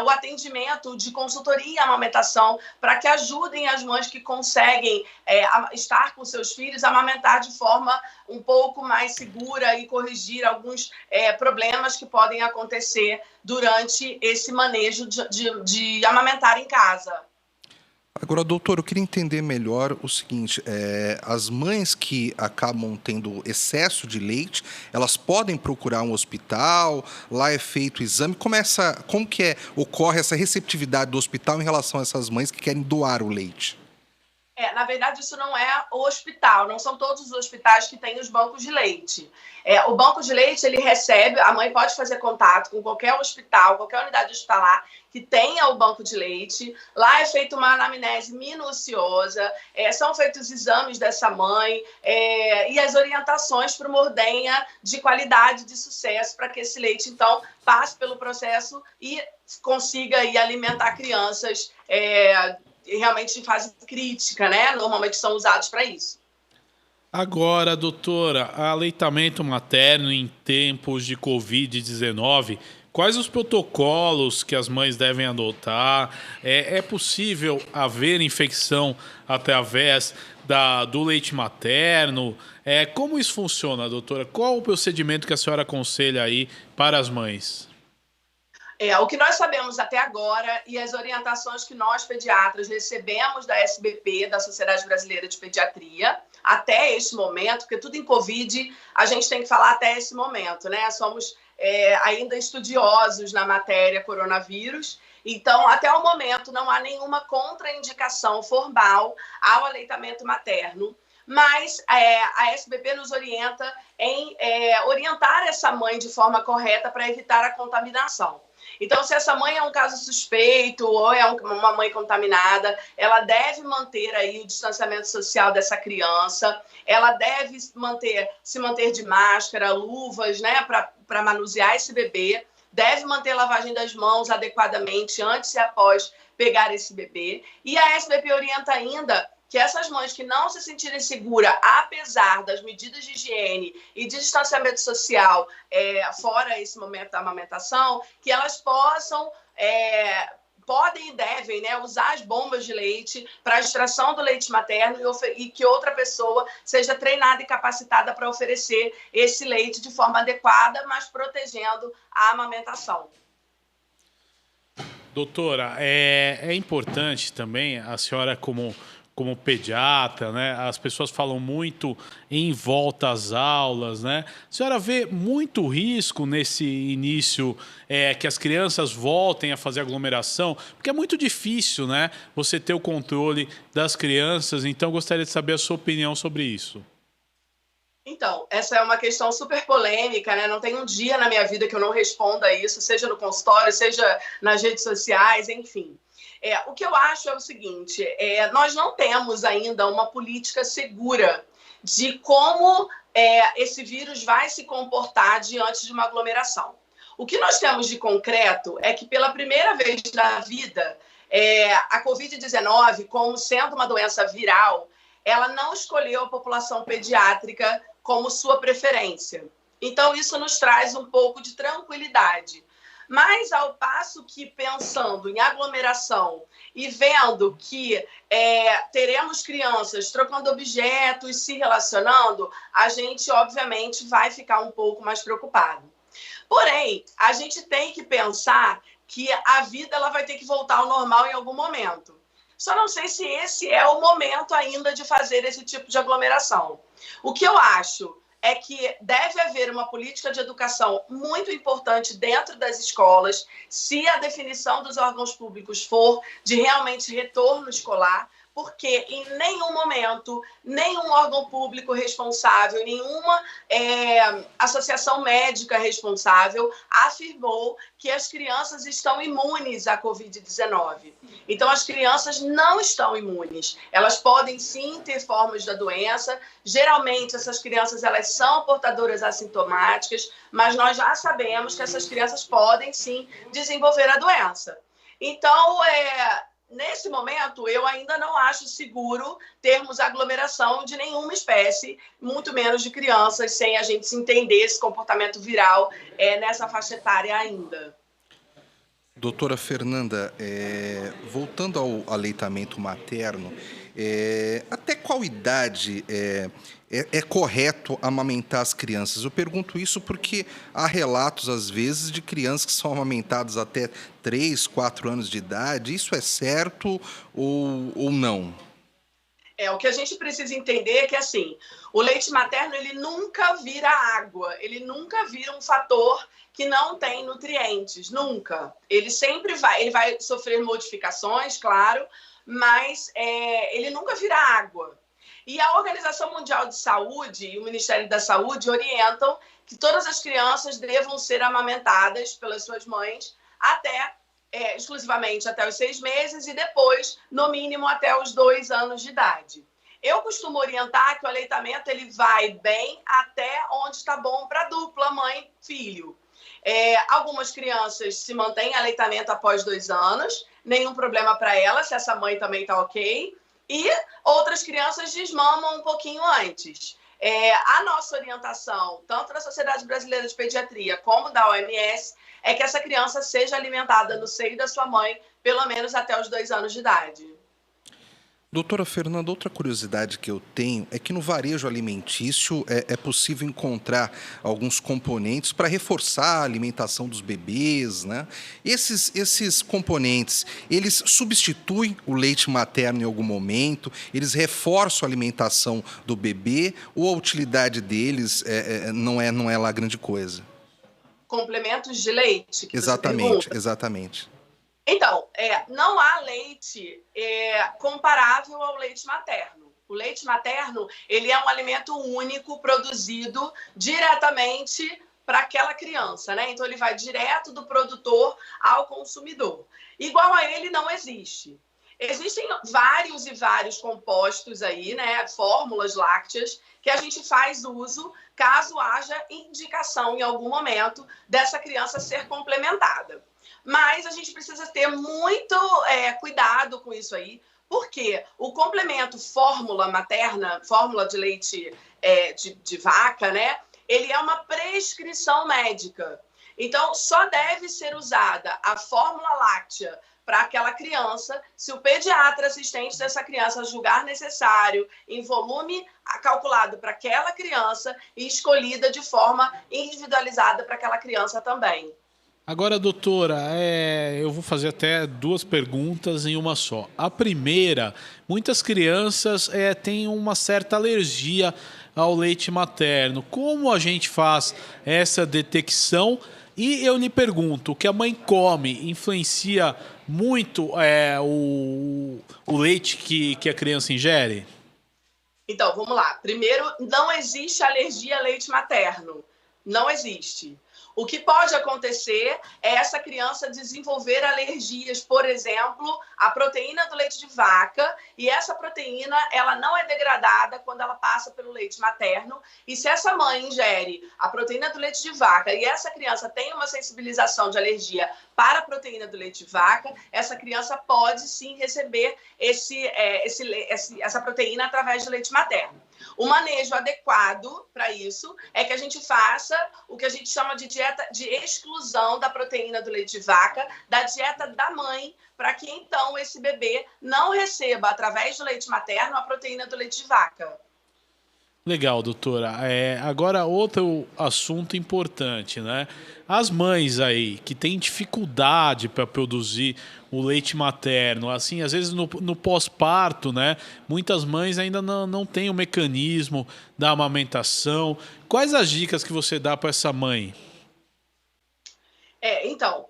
o atendimento de consultoria e amamentação para que ajudem as mães que conseguem estar com seus filhos a amamentar de forma um pouco mais segura e corrigir alguns problemas que podem acontecer durante esse manejo de amamentar em casa. Agora, doutor, eu queria entender melhor o seguinte, as mães que acabam tendo excesso de leite, elas podem procurar um hospital, lá é feito o exame, como que ocorre essa receptividade do hospital em relação a essas mães que querem doar o leite? Na verdade, isso não é o hospital, não são todos os hospitais que têm os bancos de leite. O banco de leite, ele recebe, a mãe pode fazer contato com qualquer hospital, qualquer unidade hospitalar que tenha o banco de leite. Lá é feita uma anamnese minuciosa, são feitos exames dessa mãe e as orientações para uma ordenha de qualidade, de sucesso, para que esse leite, então, passe pelo processo e consiga aí alimentar crianças realmente em fase crítica, né? Normalmente são usados para isso. Agora, doutora, aleitamento materno em tempos de Covid-19, quais os protocolos que as mães devem adotar? É possível haver infecção através do leite materno? Como isso funciona, doutora? Qual o procedimento que a senhora aconselha aí para as mães? O que nós sabemos até agora e as orientações que nós, pediatras, recebemos da SBP, da Sociedade Brasileira de Pediatria, até este momento, porque tudo em Covid a gente tem que falar até esse momento, né? Somos ainda estudiosos na matéria coronavírus, então, até o momento, não há nenhuma contraindicação formal ao aleitamento materno, mas a SBP nos orienta em orientar essa mãe de forma correta para evitar a contaminação. Então, se essa mãe é um caso suspeito ou é uma mãe contaminada, ela deve manter aí o distanciamento social dessa criança, ela deve se manter de máscara, luvas, né, para manusear esse bebê, deve manter a lavagem das mãos adequadamente antes e após pegar esse bebê. E a SBP orienta ainda que essas mães que não se sentirem seguras, apesar das medidas de higiene e de distanciamento social fora esse momento da amamentação, que elas podem e devem, né, usar as bombas de leite para a extração do leite materno e que outra pessoa seja treinada e capacitada para oferecer esse leite de forma adequada, mas protegendo a amamentação. Doutora, é importante também a senhora como pediatra, né? As pessoas falam muito em volta às aulas, né? A senhora vê muito risco nesse início que as crianças voltem a fazer aglomeração? Porque é muito difícil, né? Você ter o controle das crianças. Então, gostaria de saber a sua opinião sobre isso. Então, essa é uma questão super polêmica, né? Não tem um dia na minha vida que eu não responda isso, seja no consultório, seja nas redes sociais, enfim. O que eu acho é o seguinte, nós não temos ainda uma política segura de como esse vírus vai se comportar diante de uma aglomeração. O que nós temos de concreto é que, pela primeira vez na vida, a Covid-19, como sendo uma doença viral, ela não escolheu a população pediátrica como sua preferência. Então, isso nos traz um pouco de tranquilidade. Mas, ao passo que, pensando em aglomeração e vendo que teremos crianças trocando objetos, se relacionando, a gente, obviamente, vai ficar um pouco mais preocupado. Porém, a gente tem que pensar que a vida ela vai ter que voltar ao normal em algum momento. Só não sei se esse é o momento ainda de fazer esse tipo de aglomeração. O que eu acho é que deve haver uma política de educação muito importante dentro das escolas, se a definição dos órgãos públicos for de realmente retorno escolar, porque em nenhum momento, nenhum órgão público responsável, nenhuma associação médica responsável afirmou que as crianças estão imunes à Covid-19. Então, as crianças não estão imunes. Elas podem, sim, ter formas da doença. Geralmente, essas crianças elas são portadoras assintomáticas, mas nós já sabemos que essas crianças podem, sim, desenvolver a doença. Então, nesse momento, eu ainda não acho seguro termos aglomeração de nenhuma espécie, muito menos de crianças, sem a gente entender esse comportamento viral nessa faixa etária ainda. Doutora Fernanda, voltando ao aleitamento materno, até qual idade é correto amamentar as crianças? Eu pergunto isso porque há relatos, às vezes, de crianças que são amamentadas até 3, 4 anos de idade. Isso é certo ou não? O que a gente precisa entender é que, assim, o leite materno ele nunca vira água, ele nunca vira um fator que não tem nutrientes, nunca. Ele sempre vai sofrer modificações, claro, mas ele nunca vira água. E a Organização Mundial de Saúde e o Ministério da Saúde orientam que todas as crianças devam ser amamentadas pelas suas mães exclusivamente até os 6 meses e depois, no mínimo, até os 2 anos de idade. Eu costumo orientar que o aleitamento ele vai bem até onde está bom para a dupla mãe-filho. Algumas crianças se mantêm aleitamento após 2 anos, nenhum problema para elas, se essa mãe também está ok. E outras crianças desmamam um pouquinho antes. A nossa orientação, tanto da Sociedade Brasileira de Pediatria como da OMS, é que essa criança seja alimentada no seio da sua mãe, pelo menos até os 2 anos de idade. Doutora Fernanda, outra curiosidade que eu tenho é que no varejo alimentício é possível encontrar alguns componentes para reforçar a alimentação dos bebês, né? Esses componentes, eles substituem o leite materno em algum momento? Eles reforçam a alimentação do bebê ou a utilidade deles não é lá grande coisa? Complementos de leite? Exatamente. Então, não há leite comparável ao leite materno. O leite materno ele é um alimento único produzido diretamente para aquela criança, né? Então, ele vai direto do produtor ao consumidor. Igual a ele não existe. Existem vários e vários compostos aí, né? Fórmulas lácteas que a gente faz uso caso haja indicação em algum momento dessa criança ser complementada. Mas a gente precisa ter muito cuidado com isso aí, porque o complemento fórmula materna, fórmula de leite de vaca, né? Ele é uma prescrição médica. Então, só deve ser usada a fórmula láctea para aquela criança se o pediatra assistente dessa criança julgar necessário, em volume calculado para aquela criança e escolhida de forma individualizada para aquela criança também. Agora, doutora, eu vou fazer até 2 perguntas em uma só. A primeira, muitas crianças têm uma certa alergia ao leite materno. Como a gente faz essa detecção? E eu lhe pergunto, o que a mãe come influencia muito o leite que a criança ingere? Então, vamos lá. Primeiro, não existe alergia a leite materno. Não existe. O que pode acontecer é essa criança desenvolver alergias, por exemplo, à proteína do leite de vaca, e essa proteína ela não é degradada quando ela passa pelo leite materno, e se essa mãe ingere a proteína do leite de vaca e essa criança tem uma sensibilização de alergia para a proteína do leite de vaca, essa criança pode sim receber essa proteína através do leite materno. O manejo adequado para isso é que a gente faça o que a gente chama de dieta de exclusão da proteína do leite de vaca, da dieta da mãe, para que então esse bebê não receba, através do leite materno, a proteína do leite de vaca. Legal, doutora. Agora, outro assunto importante, né? As mães aí que têm dificuldade para produzir o leite materno, assim, às vezes no pós-parto, né? Muitas mães ainda não têm o mecanismo da amamentação. Quais as dicas que você dá para essa mãe? Então,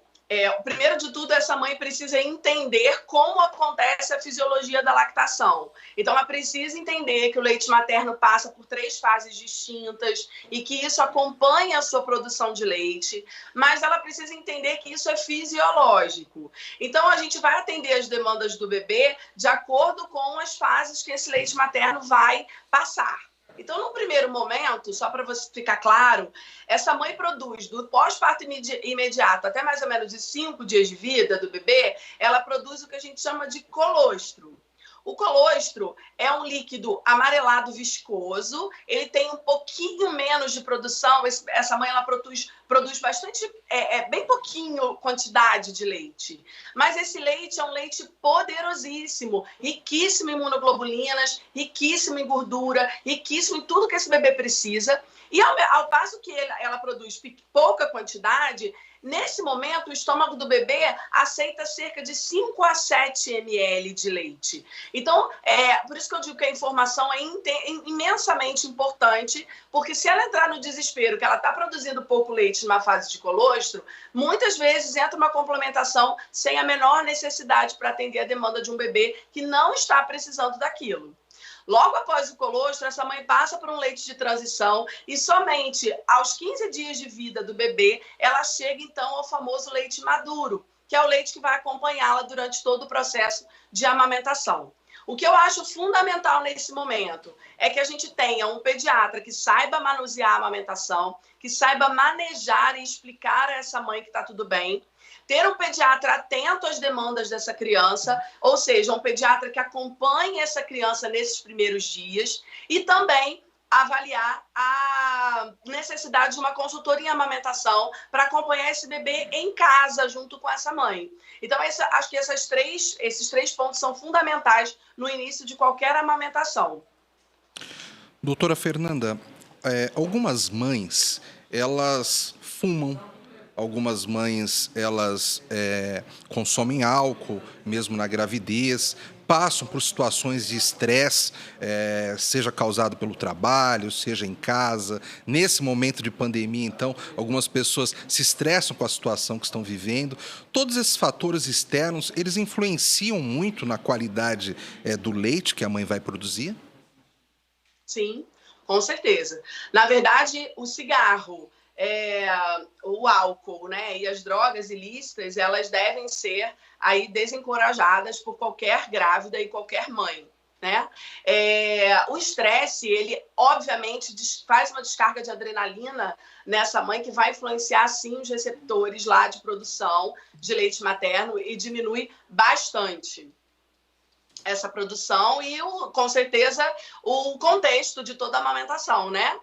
o primeiro de tudo, essa mãe precisa entender como acontece a fisiologia da lactação. Então, ela precisa entender que o leite materno passa por 3 fases distintas e que isso acompanha a sua produção de leite, mas ela precisa entender que isso é fisiológico. Então, a gente vai atender as demandas do bebê de acordo com as fases que esse leite materno vai passar. Então, no primeiro momento, só para você ficar claro, essa mãe produz do pós-parto imediato até mais ou menos de 5 dias de vida do bebê, ela produz o que a gente chama de colostro. O colostro é um líquido amarelado viscoso, ele tem um pouquinho menos de produção, essa mãe ela produz bastante, bem pouquinho quantidade de leite. Mas esse leite é um leite poderosíssimo, riquíssimo em imunoglobulinas, riquíssimo em gordura, riquíssimo em tudo que esse bebê precisa. E ao passo que ela produz pouca quantidade, nesse momento, o estômago do bebê aceita cerca de 5 a 7 ml de leite. Então, por isso que eu digo que a informação é imensamente importante, porque se ela entrar no desespero que ela está produzindo pouco leite numa fase de colostro, muitas vezes entra uma complementação sem a menor necessidade para atender a demanda de um bebê que não está precisando daquilo. Logo após o colostro, essa mãe passa por um leite de transição e somente aos 15 dias de vida do bebê, ela chega então ao famoso leite maduro, que é o leite que vai acompanhá-la durante todo o processo de amamentação. O que eu acho fundamental nesse momento é que a gente tenha um pediatra que saiba manusear a amamentação, que saiba manejar e explicar a essa mãe que está tudo bem, ter um pediatra atento às demandas dessa criança, ou seja, um pediatra que acompanhe essa criança nesses primeiros dias e também avaliar a necessidade de uma consultoria em amamentação para acompanhar esse bebê em casa junto com essa mãe. Então, acho que esses três pontos são fundamentais no início de qualquer amamentação. Doutora Fernanda, algumas mães, elas fumam. Algumas mães, elas consomem álcool, mesmo na gravidez, passam por situações de estresse, seja causado pelo trabalho, seja em casa. Nesse momento de pandemia, então, algumas pessoas se estressam com a situação que estão vivendo. Todos esses fatores externos, eles influenciam muito na qualidade do leite que a mãe vai produzir? Sim, com certeza. Na verdade, o cigarro, o álcool, né, e as drogas ilícitas, elas devem ser aí desencorajadas por qualquer grávida e qualquer mãe, né? O estresse, ele obviamente faz uma descarga de adrenalina nessa mãe que vai influenciar sim os receptores lá de produção de leite materno e diminui bastante essa produção e com certeza o contexto de toda a amamentação, né?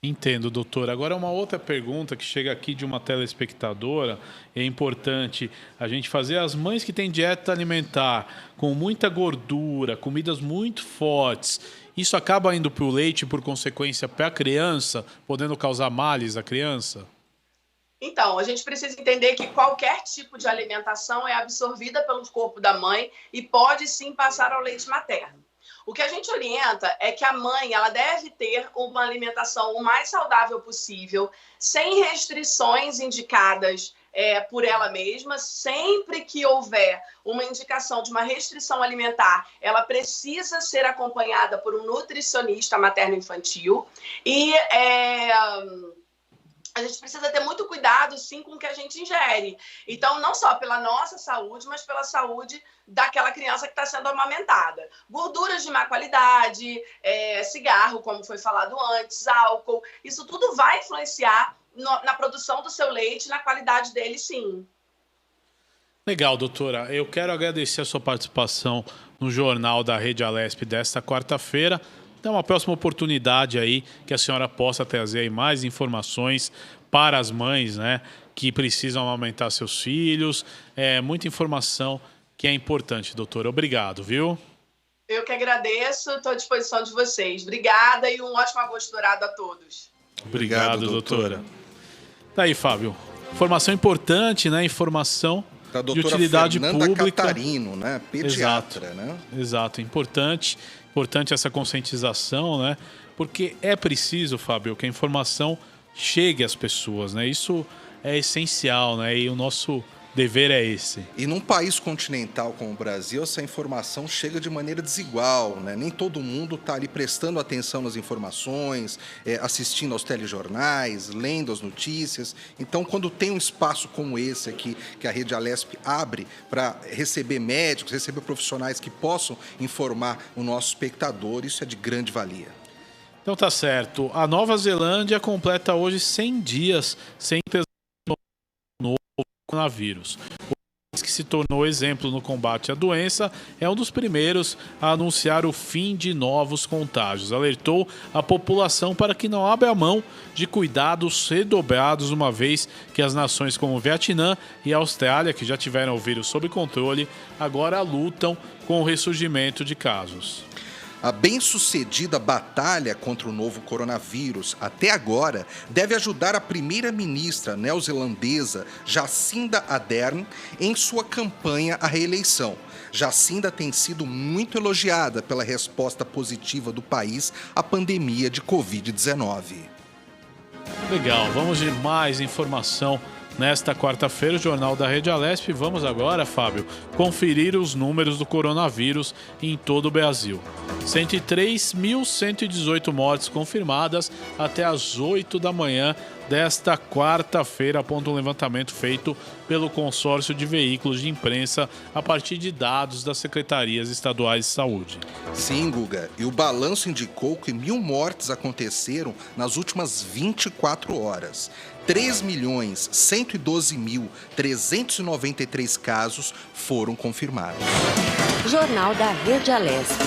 Entendo, doutora. Agora, uma outra pergunta que chega aqui de uma telespectadora. É importante a gente fazer. As mães que têm dieta alimentar com muita gordura, comidas muito fortes, isso acaba indo para o leite, por consequência, para a criança, podendo causar males à criança? Então, a gente precisa entender que qualquer tipo de alimentação é absorvida pelo corpo da mãe e pode sim passar ao leite materno. O que a gente orienta é que a mãe ela deve ter uma alimentação o mais saudável possível, sem restrições indicadas por ela mesma. Sempre que houver uma indicação de uma restrição alimentar, ela precisa ser acompanhada por um nutricionista materno-infantil e a gente precisa ter muito cuidado, sim, com o que a gente ingere. Então, não só pela nossa saúde, mas pela saúde daquela criança que está sendo amamentada. Gorduras de má qualidade, cigarro, como foi falado antes, álcool, isso tudo vai influenciar na produção do seu leite, na qualidade dele, sim. Legal, doutora. Eu quero agradecer a sua participação no Jornal da Rede Alesp desta quarta-feira. Então, uma próxima oportunidade aí que a senhora possa trazer aí mais informações para as mães, né, que precisam amamentar seus filhos. Muita informação que é importante, doutora. Obrigado, viu? Eu que agradeço, estou à disposição de vocês. Obrigada e um ótimo agosto dourado a todos. Obrigado, doutora. Tá aí, Fábio. Informação importante, né? Informação de utilidade Fernanda pública. Catarino, né? Pediatra, Exato. né? Exato, importante essa conscientização, né? Porque é preciso, Fábio, que a informação chegue às pessoas, né? Isso é essencial, né? E o nosso dever é esse. E num país continental como o Brasil, essa informação chega de maneira desigual, né? Nem todo mundo está ali prestando atenção nas informações, assistindo aos telejornais, lendo as notícias. Então, quando tem um espaço como esse aqui, que a Rede Alesp abre para receber médicos, receber profissionais que possam informar o nosso espectador, isso é de grande valia. Então tá certo. A Nova Zelândia completa hoje 100 dias sem ter novo coronavírus. O país que se tornou exemplo no combate à doença é um dos primeiros a anunciar o fim de novos contágios. Alertou a população para que não abra mão de cuidados redobrados, uma vez que as nações como Vietnã e Austrália, que já tiveram o vírus sob controle, agora lutam com o ressurgimento de casos. A bem-sucedida batalha contra o novo coronavírus, até agora, deve ajudar a primeira-ministra neozelandesa Jacinda Ardern em sua campanha à reeleição. Jacinda tem sido muito elogiada pela resposta positiva do país à pandemia de Covid-19. Legal, vamos de mais informação. Nesta quarta-feira, o Jornal da Rede Alesp. Vamos agora, Fábio, conferir os números do coronavírus em todo o Brasil. 103.118 mortes confirmadas até às 8 da manhã desta quarta-feira, aponta um levantamento feito pelo consórcio de veículos de imprensa a partir de dados das secretarias estaduais de saúde. Sim, Guga, e o balanço indicou que 1.000 mortes aconteceram nas últimas 24 horas. 3.112.393 casos foram confirmados. Jornal da Rede Alesp.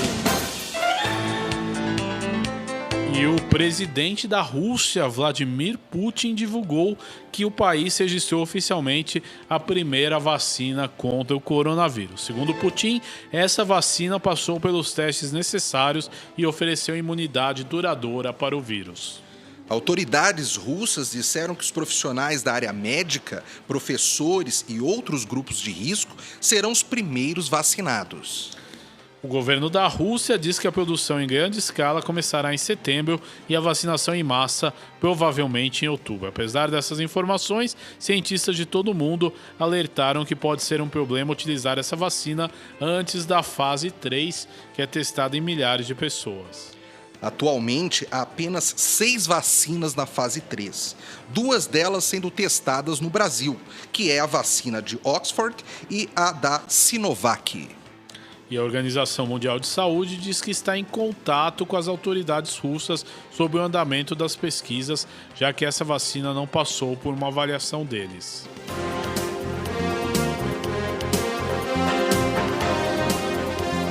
E o presidente da Rússia, Vladimir Putin, divulgou que o país registrou oficialmente a primeira vacina contra o coronavírus. Segundo Putin, essa vacina passou pelos testes necessários e ofereceu imunidade duradoura para o vírus. Autoridades russas disseram que os profissionais da área médica, professores e outros grupos de risco serão os primeiros vacinados. O governo da Rússia diz que a produção em grande escala começará em setembro e a vacinação em massa provavelmente em outubro. Apesar dessas informações, cientistas de todo o mundo alertaram que pode ser um problema utilizar essa vacina antes da fase 3, que é testada em milhares de pessoas. Atualmente, há apenas 6 vacinas na fase 3, 2 delas sendo testadas no Brasil, que é a vacina de Oxford e a da Sinovac. E a Organização Mundial de Saúde diz que está em contato com as autoridades russas sobre o andamento das pesquisas, já que essa vacina não passou por uma avaliação deles.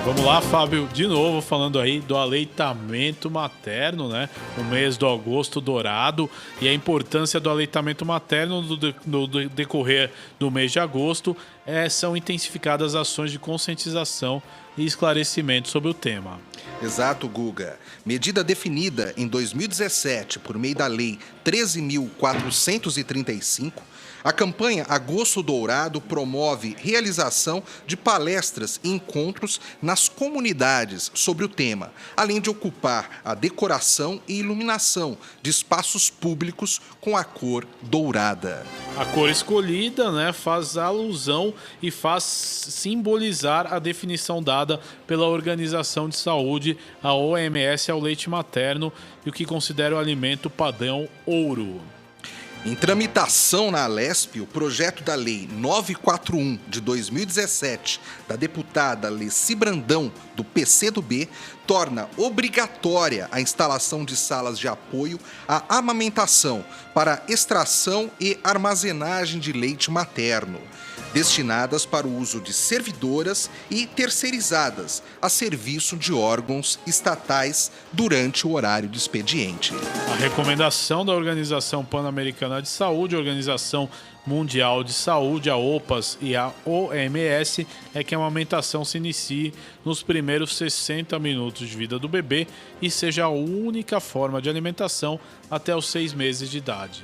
Vamos lá, Fábio, de novo falando aí do aleitamento materno, né? O mês do agosto dourado e a importância do aleitamento materno no decorrer do mês de agosto. São intensificadas ações de conscientização e esclarecimento sobre o tema. Exato, Guga. Medida definida em 2017 por meio da Lei 13.435, a campanha Agosto Dourado promove realização de palestras e encontros nas comunidades sobre o tema, além de ocupar a decoração e iluminação de espaços públicos com a cor dourada. A cor escolhida, né, faz alusão e faz simbolizar a definição dada pela Organização de Saúde, a OMS, ao leite materno e o que considera o alimento padrão ouro. Em tramitação na Alesp, o projeto da Lei 941 de 2017, da deputada Leci Brandão, do PCdoB, torna obrigatória a instalação de salas de apoio à amamentação para extração e armazenagem de leite materno. destinadas para o uso de servidoras e terceirizadas a serviço de órgãos estatais durante o horário do expediente. A recomendação da Organização Pan-Americana de Saúde, a Organização Mundial de Saúde, a OPAS e a OMS, é que a amamentação se inicie nos primeiros 60 minutos de vida do bebê e seja a única forma de alimentação até os 6 meses de idade.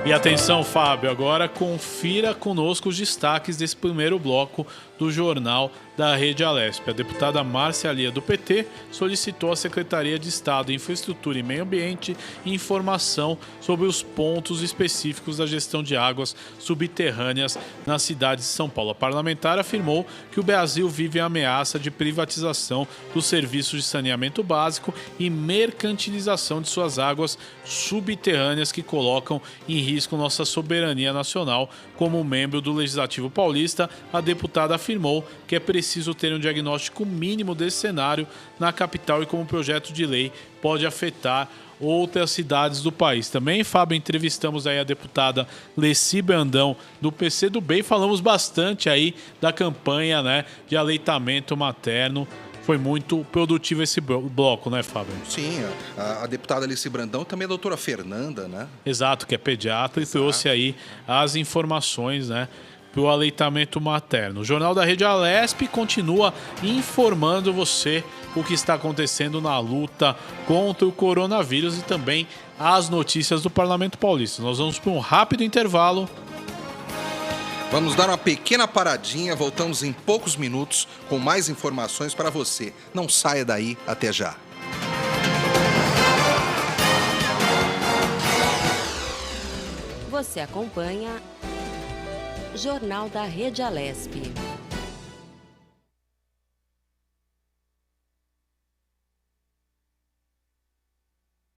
E atenção, Fábio, agora confira conosco os destaques desse primeiro bloco do Jornal da Rede Alesp. A deputada Márcia Lia, do PT, solicitou à Secretaria de Estado de Infraestrutura e Meio Ambiente informação sobre os pontos específicos da gestão de águas subterrâneas na cidade de São Paulo. A parlamentar afirmou que o Brasil vive a ameaça de privatização dos serviços de saneamento básico e mercantilização de suas águas subterrâneas que colocam em risco nossa soberania nacional. Como membro do Legislativo Paulista, a deputada afirmou que é preciso ter um diagnóstico mínimo desse cenário na capital e como o projeto de lei pode afetar outras cidades do país. Também, Fábio, entrevistamos aí a deputada Leci Brandão, do PCdoB, e falamos bastante aí da campanha, né, de aleitamento materno. Foi muito produtivo esse bloco, né, Fábio? Sim, a deputada Alice Brandão, também a doutora Fernanda, né? Exato, que é pediatra, e trouxe aí as informações, né, para o aleitamento materno. O Jornal da Rede Alesp continua informando você o que está acontecendo na luta contra o coronavírus e também as notícias do Parlamento Paulista. Nós vamos para um rápido intervalo. Vamos dar uma pequena paradinha, voltamos em poucos minutos com mais informações para você. Não saia daí, até já. Você acompanha Jornal da Rede Alesp.